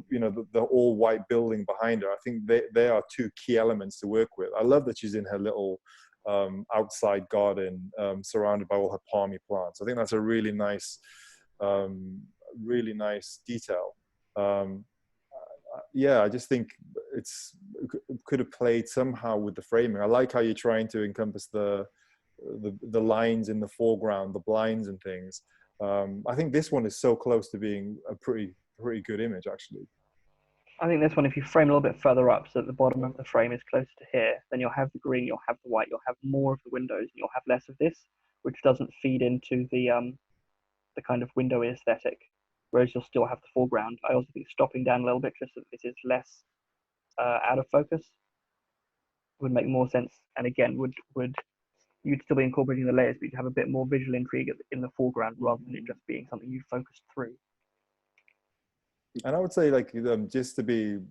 all white building behind her. I think they are two key elements to work with. I love that she's in her little outside garden surrounded by all her palmy plants. I think that's a really nice detail. I just think it could have played somehow with the framing. I like how you're trying to encompass the lines in the foreground, the blinds and things. I think this one is so close to being a pretty good image, actually. I think this one, if you frame a little bit further up, so that the bottom of the frame is closer to here, then you'll have the green, you'll have the white, you'll have more of the windows, and you'll have less of this, which doesn't feed into the kind of windowy aesthetic. whereas you'll still have the foreground. I also think stopping down a little bit just so that this is less out of focus would make more sense. And again, would you'd still be incorporating the layers, but you'd have a bit more visual intrigue in the foreground rather than it just being something you focused through. And I would say, like, just to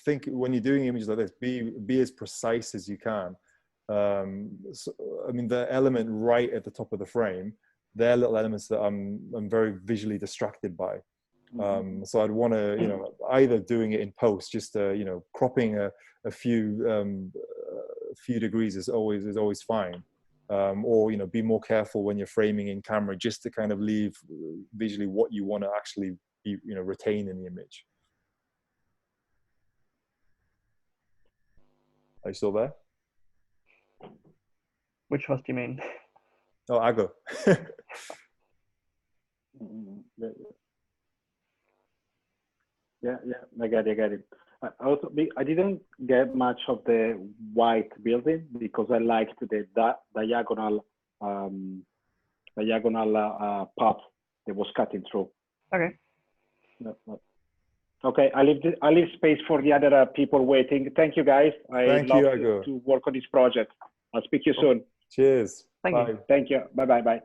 think when you're doing images like this, be as precise as you can. So, I mean, the element right at the top of the frame, they're little elements that I'm very visually distracted by. So I'd want to, either doing it in post, just cropping a few degrees is always fine. Or be more careful when you're framing in camera, just to kind of leave visually what you want to actually retain in the image. Are you still there? Which of us do you mean? Oh, Ago. Yeah, I got it. I didn't get much of the white building because I liked the diagonal path that was cutting through. Okay. Okay, I leave space for the other people waiting. Thank you, guys. I love to work on this project. I'll speak to you soon. Cheers. Thank you. Thank you. Bye.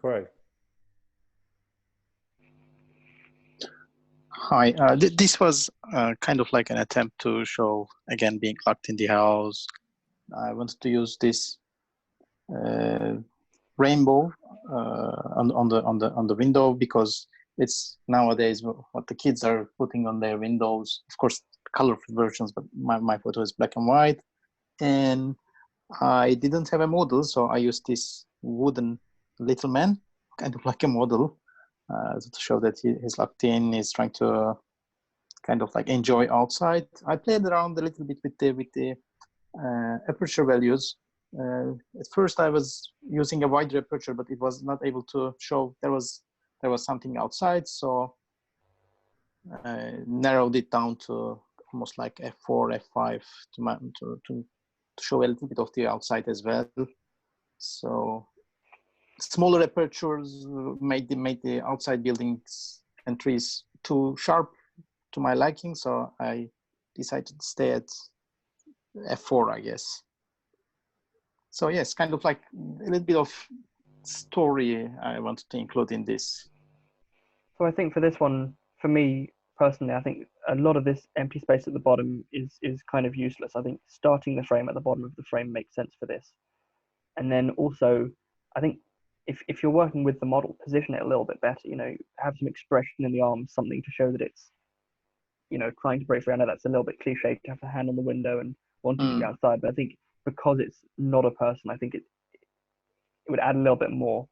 Correct. Hi, this was kind of like an attempt to show, again, being locked in the house. I wanted to use this rainbow on the window, because it's nowadays what the kids are putting on their windows. Of course, colorful versions, but my photo is black and white. And I didn't have a model, so I used this wooden little man, kind of like a model, to show that he's locked in. He's trying to kind of like enjoy outside. I played around a little bit with the aperture values. At first, I was using a wider aperture, but it was not able to show there was something outside. So I narrowed it down to almost like f4, f5 to show a little bit of the outside as well. So smaller apertures made the outside buildings and trees too sharp to my liking. So I decided to stay at f4, I guess. So yes, kind of like a little bit of story I wanted to include in this. So I think for this one, for me personally, I think a lot of this empty space at the bottom is kind of useless. I think starting the frame at the bottom of the frame makes sense for this. And then also, I think if you're working with the model, position it a little bit better, have some expression in the arms, something to show that it's, trying to break free. I know that's a little bit cliche to have a hand on the window and wanting to be outside, but I think because it's not a person, I think it would add a little bit more.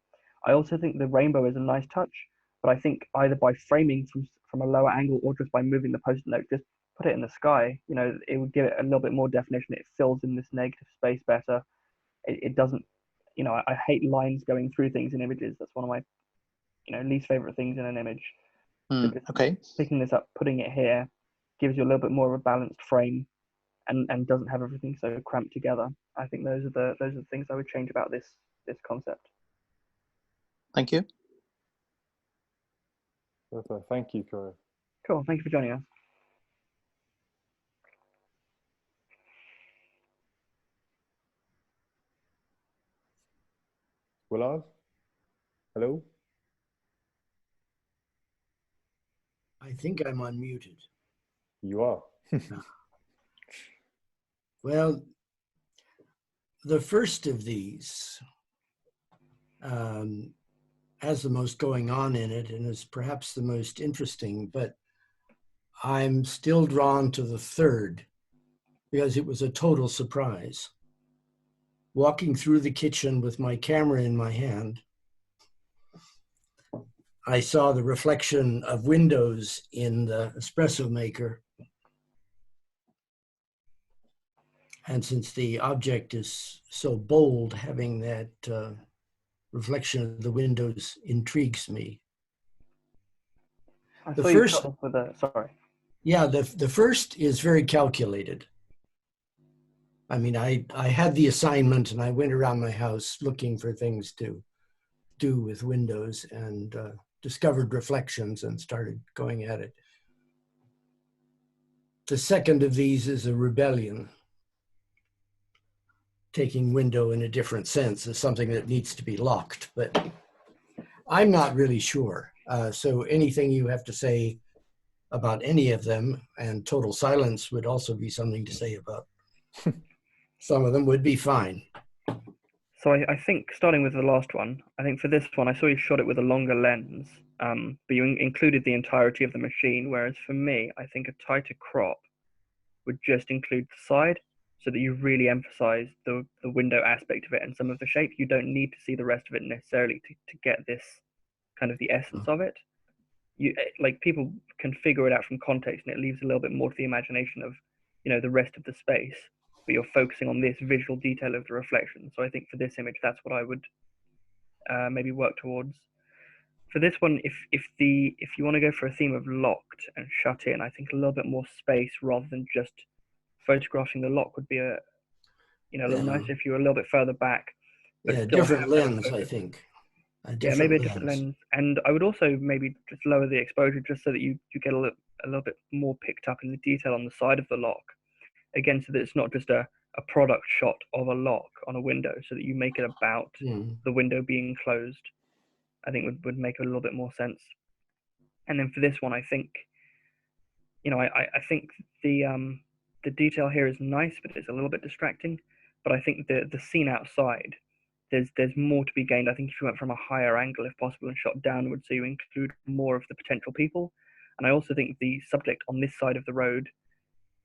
I also think the rainbow is a nice touch, but I think either by framing from a lower angle or just by moving the post-it note, just put it in the sky, it would give it a little bit more definition. It fills in this negative space better. It doesn't, I hate lines going through things in images. That's one of my, least favorite things in an image. Okay. Picking this up, putting it here, gives you a little bit more of a balanced frame, and doesn't have everything so cramped together. I think those are the things I would change about this concept. Thank you. Perfect. Thank you, Corey. Cool. Thank you for joining us. Willard? Hello? I think I'm unmuted. You are. Well, the first of these has the most going on in it and is perhaps the most interesting, but I'm still drawn to the third because it was a total surprise. Walking through the kitchen with my camera in my hand, I saw the reflection of windows in the espresso maker. And since the object is so bold, having that reflection of the windows intrigues me. The first, sorry. Yeah, the first is very calculated. I mean, I had the assignment and I went around my house looking for things to do with windows and discovered reflections and started going at it. The second of these is a rebellion, taking window in a different sense as something that needs to be locked, but I'm not really sure. So anything you have to say about any of them, and total silence would also be something to say about. Some of them would be fine. So I think starting with the last one, I think for this one, I saw you shot it with a longer lens, but you included the entirety of the machine, whereas for me, I think a tighter crop would just include the side so that you really emphasize the window aspect of it and some of the shape. You don't need to see the rest of it necessarily to get this kind of the essence of it. Like people can figure it out from context, and it leaves a little bit more to the imagination of, you know, the rest of the space, but you're focusing on this visual detail of the reflection. So I think for this image, that's what I would maybe work towards. For this one, if you want to go for a theme of locked and shut in, I think a little bit more space rather than just photographing the lock would be a little nicer if you were a little bit further back. But Yeah, still different have lens, focus. I think. Yeah, maybe a different lens. And I would also maybe just lower the exposure just so that you get a little bit more picked up in the detail on the side of the lock. Again, so that it's not just a product shot of a lock on a window, so that you make it about the window being closed. I think would make a little bit more sense. And then for this one, I think, I think the detail here is nice, but it's a little bit distracting. But I think the scene outside, there's more to be gained. I think if you went from a higher angle, if possible, and shot downwards, so you include more of the potential people. And I also think the subject on this side of the road,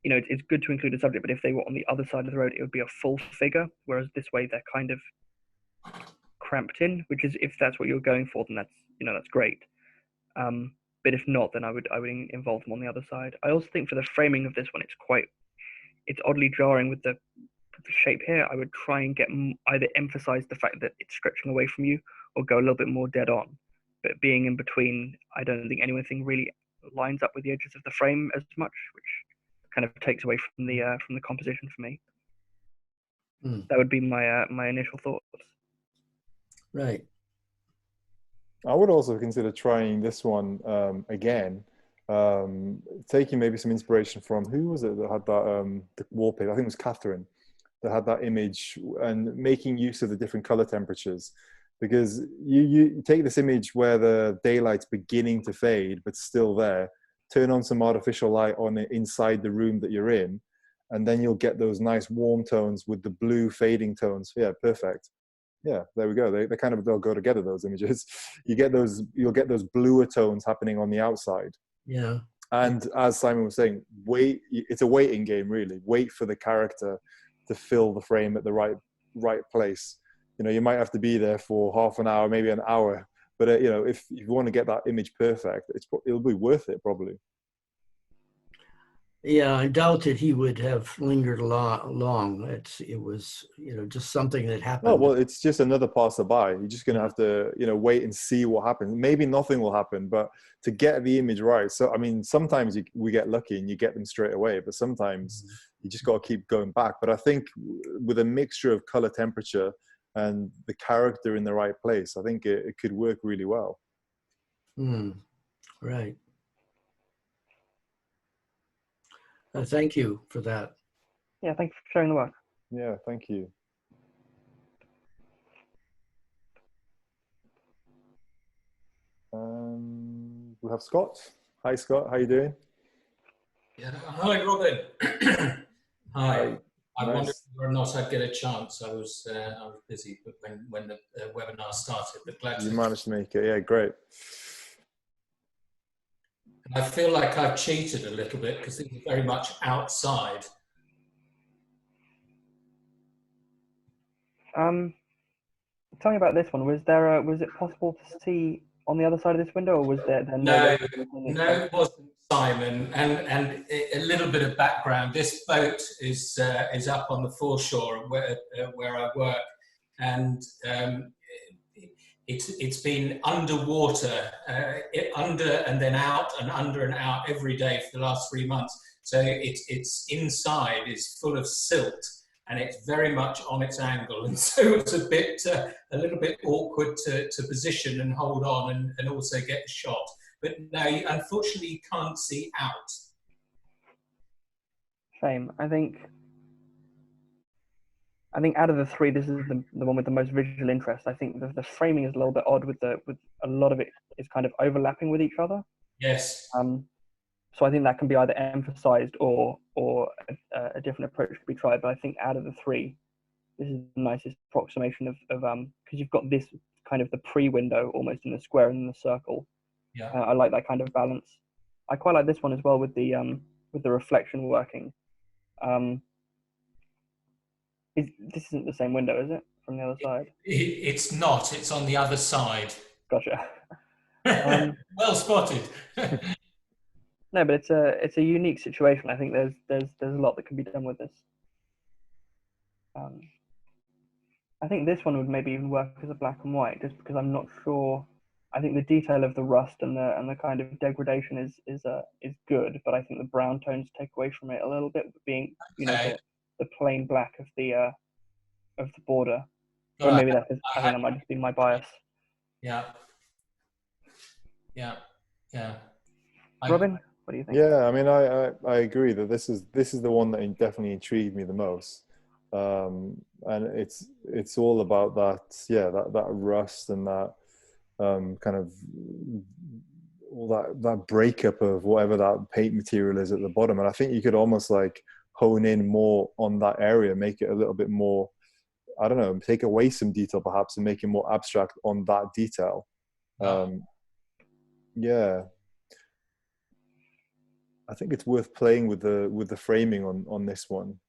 it's good to include a subject, but if they were on the other side of the road, it would be a full figure. Whereas this way, they're kind of cramped in, which is, if that's what you're going for, then that's great. But if not, then I would involve them on the other side. I also think for the framing of this one, it's oddly jarring with the shape here. I would try and get either emphasize the fact that it's stretching away from you, or go a little bit more dead on. But being in between, I don't think anything really lines up with the edges of the frame as much, which kind of takes away from the composition for me. That would be my initial thoughts. Right. I would also consider trying this one again, taking maybe some inspiration from, who was it that had that the wallpaper? I think it was Catherine that had that image, and making use of the different color temperatures, because you take this image where the daylight's beginning to fade but still there, turn on some artificial light on it inside the room that you're in, and then you'll get those nice warm tones with the blue fading tones. Yeah, perfect. Yeah, there we go. They'll go together, those images. You'll get those bluer tones happening on the outside. Yeah. And as Simon was saying, it's a waiting game, really. Wait for the character to fill the frame at the right place. You might have to be there for half an hour, maybe an hour, but if you want to get that image perfect, it'll be worth it, probably. Yeah, I doubt that he would have lingered long. It was, just something that happened. Oh, well, it's just another passerby. You're just going to have to, wait and see what happens. Maybe nothing will happen, but to get the image right. So, I mean, sometimes we get lucky and you get them straight away, but sometimes you just got to keep going back. But I think with a mixture of color temperature and the character in the right place, I think it could work really well. Right. Thank you for that. Yeah, thank you for sharing the work. Yeah, thank you. We have Scott. Hi, Scott. How you doing? Yeah. Hi, Robin. Hi. I Nice. wondered whether or not I'd get a chance. I was busy when the webinar started, but glad You to. managed to make it. Yeah, great. I feel like I've cheated a little bit because it was very much outside. Tell me about this one. Was it possible to see on the other side of this window, or was there No, it wasn't, Simon. And a little bit of background. This boat is up on the foreshore where I work, and it's been underwater, under and then out and under and out every day for the last 3 months. So it's inside is full of silt, and it's very much on its angle, and so it's a little bit awkward to position and hold on and also get the shot. But no, unfortunately, you can't see out. Shame. I think out of the three, this is the one with the most visual interest. I think the framing is a little bit odd with a lot of it is kind of overlapping with each other. Yes. So I think that can be either emphasized or a different approach could be tried. But I think out of the three, this is the nicest approximation of because you've got this kind of the pre-window almost in the square and in the circle. Yeah. I like that kind of balance. I quite like this one as well with the reflection working. This isn't the same window, is it? From the other side? It's not. It's on the other side. Gotcha. Well spotted. No, but it's a unique situation. I think there's a lot that can be done with this. I think this one would maybe even work as a black and white, just because I'm not sure. I think the detail of the rust and the kind of degradation is good, but I think the brown tones take away from it a little bit, being the plain black of the border. Or maybe I think that might just be my bias. Yeah. Robin, what do you think? Yeah, I mean, I agree that this is the one that definitely intrigued me the most, and it's all about that rust and that kind of all that breakup of whatever that paint material is at the bottom. And I think you could almost like hone in more on that area, make it a little bit more, I don't know, take away some detail perhaps and make it more abstract on that detail. Yeah, I think it's worth playing with the framing on this one.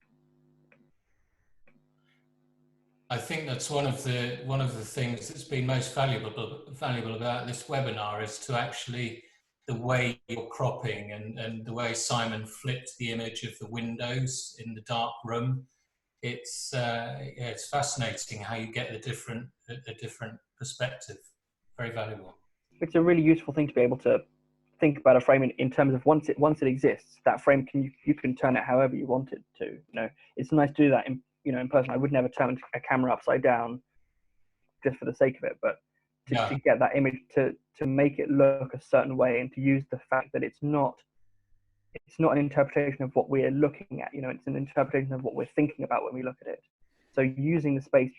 I think that's one of the things that's been most valuable about this webinar is to actually the way you're cropping and the way Simon flipped the image of the windows in the dark room. It's fascinating how you get a different perspective. Very valuable. It's a really useful thing to be able to think about a frame in terms of once it exists, that frame you can turn it however you want it to. You know, it's nice to do that in person. I would never turn a camera upside down just for the sake of it, but to get that image to make it look a certain way and to use the fact that it's not an interpretation of what we're looking at. It's an interpretation of what we're thinking about when we look at it. So using the space,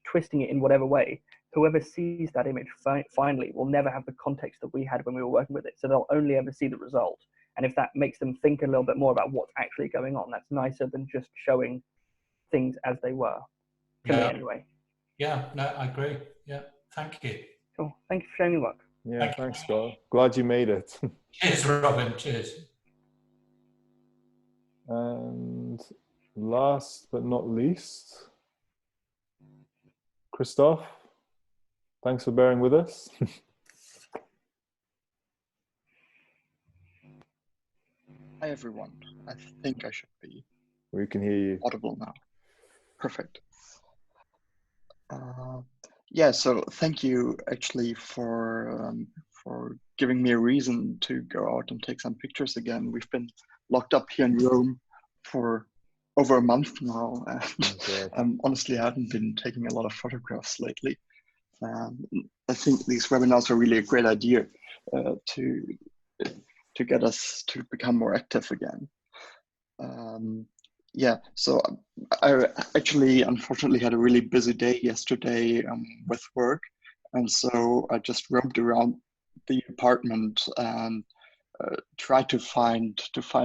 twisting it in whatever way, whoever sees that image finally will never have the context that we had when we were working with it. So they'll only ever see the result. And if that makes them think a little bit more about what's actually going on, that's nicer than just showing things as they were. To me, anyway. Yeah, no, I agree. Yeah, thank you. Cool. Thank you for showing me work. Yeah, thanks, Scott. Glad you made it. Cheers, Robin. Cheers. And last but not least, Christoph, thanks for bearing with us. Hi, everyone. I think I should be. We can hear you. Audible now. Perfect. Yeah, so thank you actually for giving me a reason to go out and take some pictures again. We've been locked up here in Rome for over a month now, and honestly, I haven't been taking a lot of photographs lately. I think these webinars are really a great idea to get us to become more active again. Yeah, so I actually unfortunately had a really busy day yesterday with work, and so I just roamed around the apartment and tried to find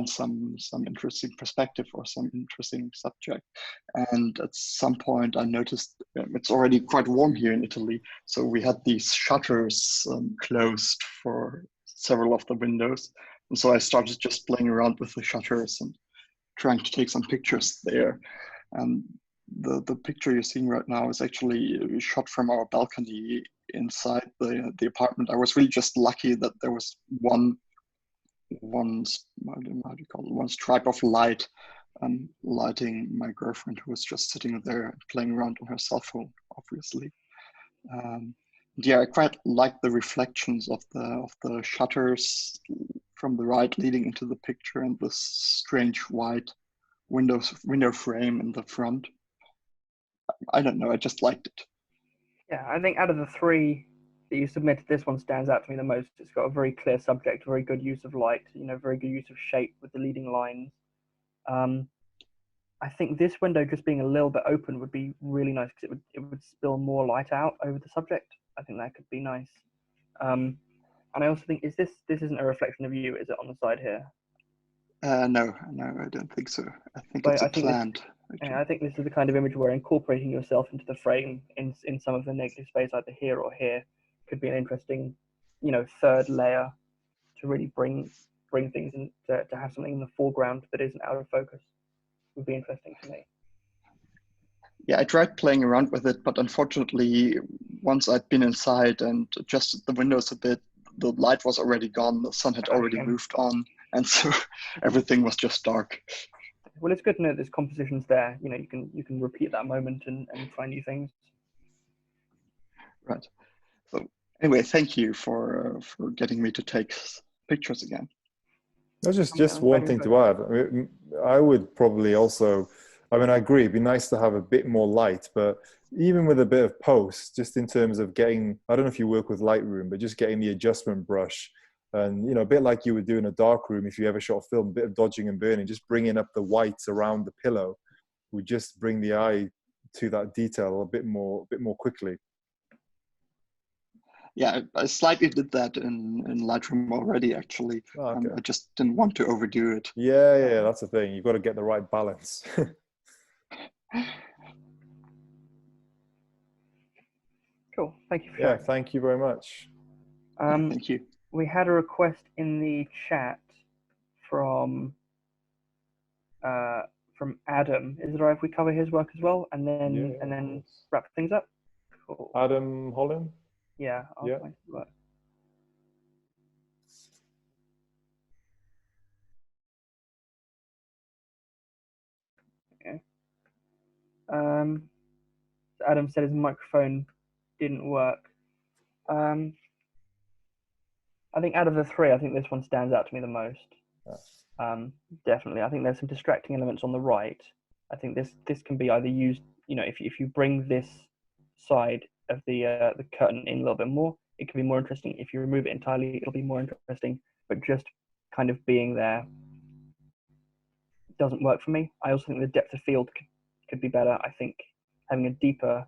some interesting perspective or some interesting subject. And at some point I noticed it's already quite warm here in Italy, so we had these shutters closed for several of the windows, and so I started just playing around with the shutters and trying to take some pictures there. And the picture you're seeing right now is actually shot from our balcony inside the apartment. I was really just lucky that there was one stripe of light lighting my girlfriend, who was just sitting there playing around on her cell phone, obviously. Yeah, I quite like the reflections of the shutters from the right leading into the picture, and this strange white window frame in the front. I don't know. I just liked it. Yeah, I think out of the three that you submitted, this one stands out to me the most. It's got a very clear subject, very good use of light, very good use of shape with the leading lines. I think this window just being a little bit open would be really nice because it would spill more light out over the subject. I think that could be nice. And I also think this isn't a reflection of you, is it, on the side here? No, I don't think so. I think it's planned. I think this is the kind of image where incorporating yourself into the frame in some of the negative space, either here or here, could be an interesting, third layer to really bring things in, to have something in the foreground that isn't out of focus. Would be interesting to me. Yeah, I tried playing around with it, but unfortunately, once I'd been inside and adjusted the windows a bit, the light was already gone. The sun had already moved on, and so everything was just dark. Well, it's good to know that this composition's there. You can repeat that moment and try new things. Right. So anyway, thank you for getting me to take pictures again. That's just one thing to add. I would probably also, I agree, it'd be nice to have a bit more light, but even with a bit of post, just in terms of getting, I don't know if you work with Lightroom, but just getting the adjustment brush and, a bit like you would do in a dark room if you ever shot film, a bit of dodging and burning, just bringing up the whites around the pillow would just bring the eye to that detail a bit more quickly. Yeah, I slightly did that in Lightroom already, actually. Oh, okay. I just didn't want to overdo it. Yeah, that's the thing. You've got to get the right balance. Cool. Thank you for sharing. Yeah, thank you very much. Thank you. We had a request in the chat from Adam. Is it all right if we cover his work as well and then wrap things up? Cool. Adam Holland? Yeah, I'll find his work. Okay. Adam said his microphone didn't work. I think out of the three, I think this one stands out to me the most. Definitely. I think there's some distracting elements on the right. I think this can be either used, if you bring this side of the curtain in a little bit more, it can be more interesting. If you remove it entirely, it'll be more interesting. But just kind of being there doesn't work for me. I also think the depth of field could be better. I think having a deeper,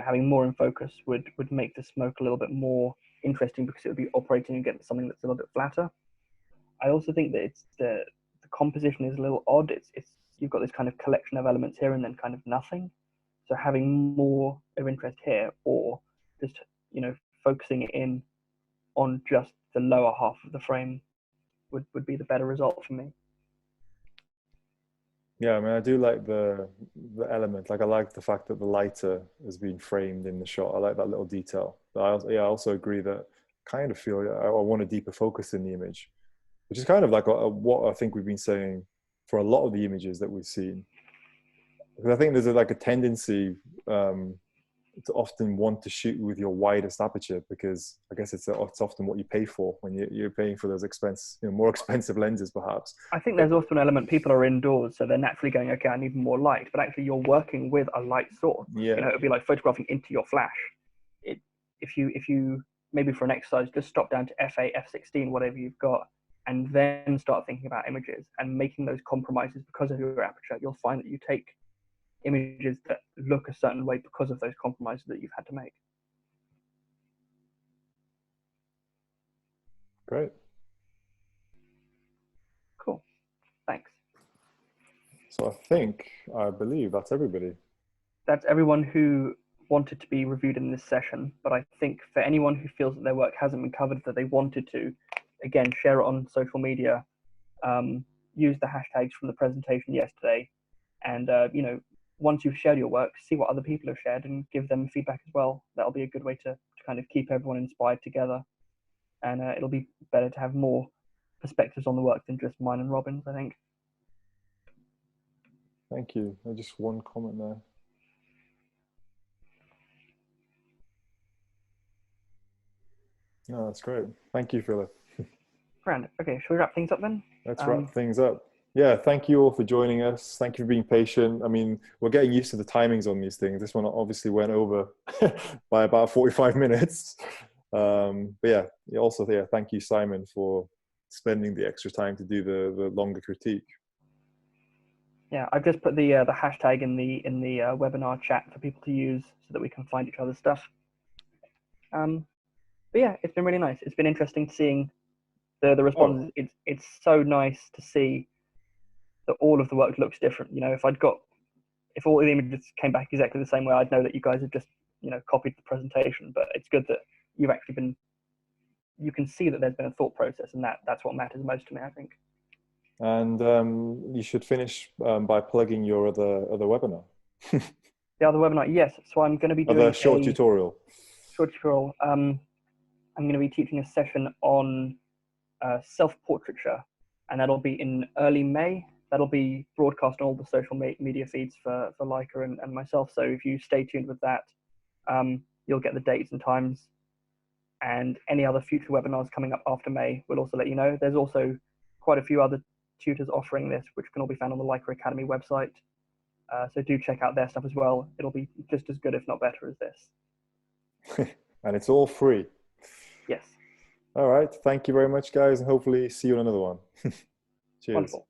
having more in focus would make the smoke a little bit more interesting because it would be operating against something that's a little bit flatter. I also think that the composition is a little odd. It's you've got this kind of collection of elements here and then kind of nothing. So having more of interest here, or just focusing in on just the lower half of the frame would be the better result for me. Yeah, I do like the element. Like I like the fact that the lighter has been framed in the shot. I like that little detail. But I also agree that I kind of feel I want a deeper focus in the image, which is kind of like what I think we've been saying for a lot of the images that we've seen. Because I think there's a tendency to often want to shoot with your widest aperture, because I guess it's often what you pay for when you're paying for those more expensive lenses, perhaps. I think there's also an element, people are indoors, so they're naturally going, okay, I need more light, but actually you're working with a light source. Yeah. It'd be like photographing into your flash. If you maybe for an exercise, just stop down to f8, f16, whatever you've got, and then start thinking about images and making those compromises because of your aperture, you'll find that you take images that look a certain way because of those compromises that you've had to make. Great. Cool. Thanks. So I believe that's everybody. That's everyone who wanted to be reviewed in this session, but I think for anyone who feels that their work hasn't been covered that they wanted to, again, share it on social media, use the hashtags from the presentation yesterday, and once you've shared your work, see what other people have shared and give them feedback as well. That'll be a good way to kind of keep everyone inspired together. And it'll be better to have more perspectives on the work than just mine and Robin's, I think. Thank you. Just one comment there. No, that's great. Thank you, Philip. Grand. Okay, shall we wrap things up then? Let's wrap things up. Yeah, thank you all for joining us. Thank you for being patient. I mean, we're getting used to the timings on these things. This one obviously went over by about 45 minutes. But yeah, also, yeah, thank you, Simon, for spending the extra time to do the longer critique. Yeah, I've just put the hashtag in the webinar chat for people to use so that we can find each other's stuff. But yeah, it's been really nice. It's been interesting seeing the responses. Oh. It's so nice to see that all of the work looks different. You know, if all the images came back exactly the same way, I'd know that you guys have just, you know, copied the presentation. But it's good that you've actually you can see that there's been a thought process, and that's what matters most to me, I think. And you should finish by plugging your other webinar. The other webinar, yes. So I'm going to be doing a short tutorial. Short tutorial. I'm going to be teaching a session on self-portraiture, and that'll be in early May. That'll be broadcast on all the social media feeds for Leica and myself. So if you stay tuned with that, you'll get the dates and times. And any other future webinars coming up after May, we'll also let you know. There's also quite a few other tutors offering this, which can all be found on the Leica Academy website. So do check out their stuff as well. It'll be just as good, if not better, as this. And it's all free. Yes. All right. Thank you very much, guys. And hopefully see you on another one. Cheers. Wonderful.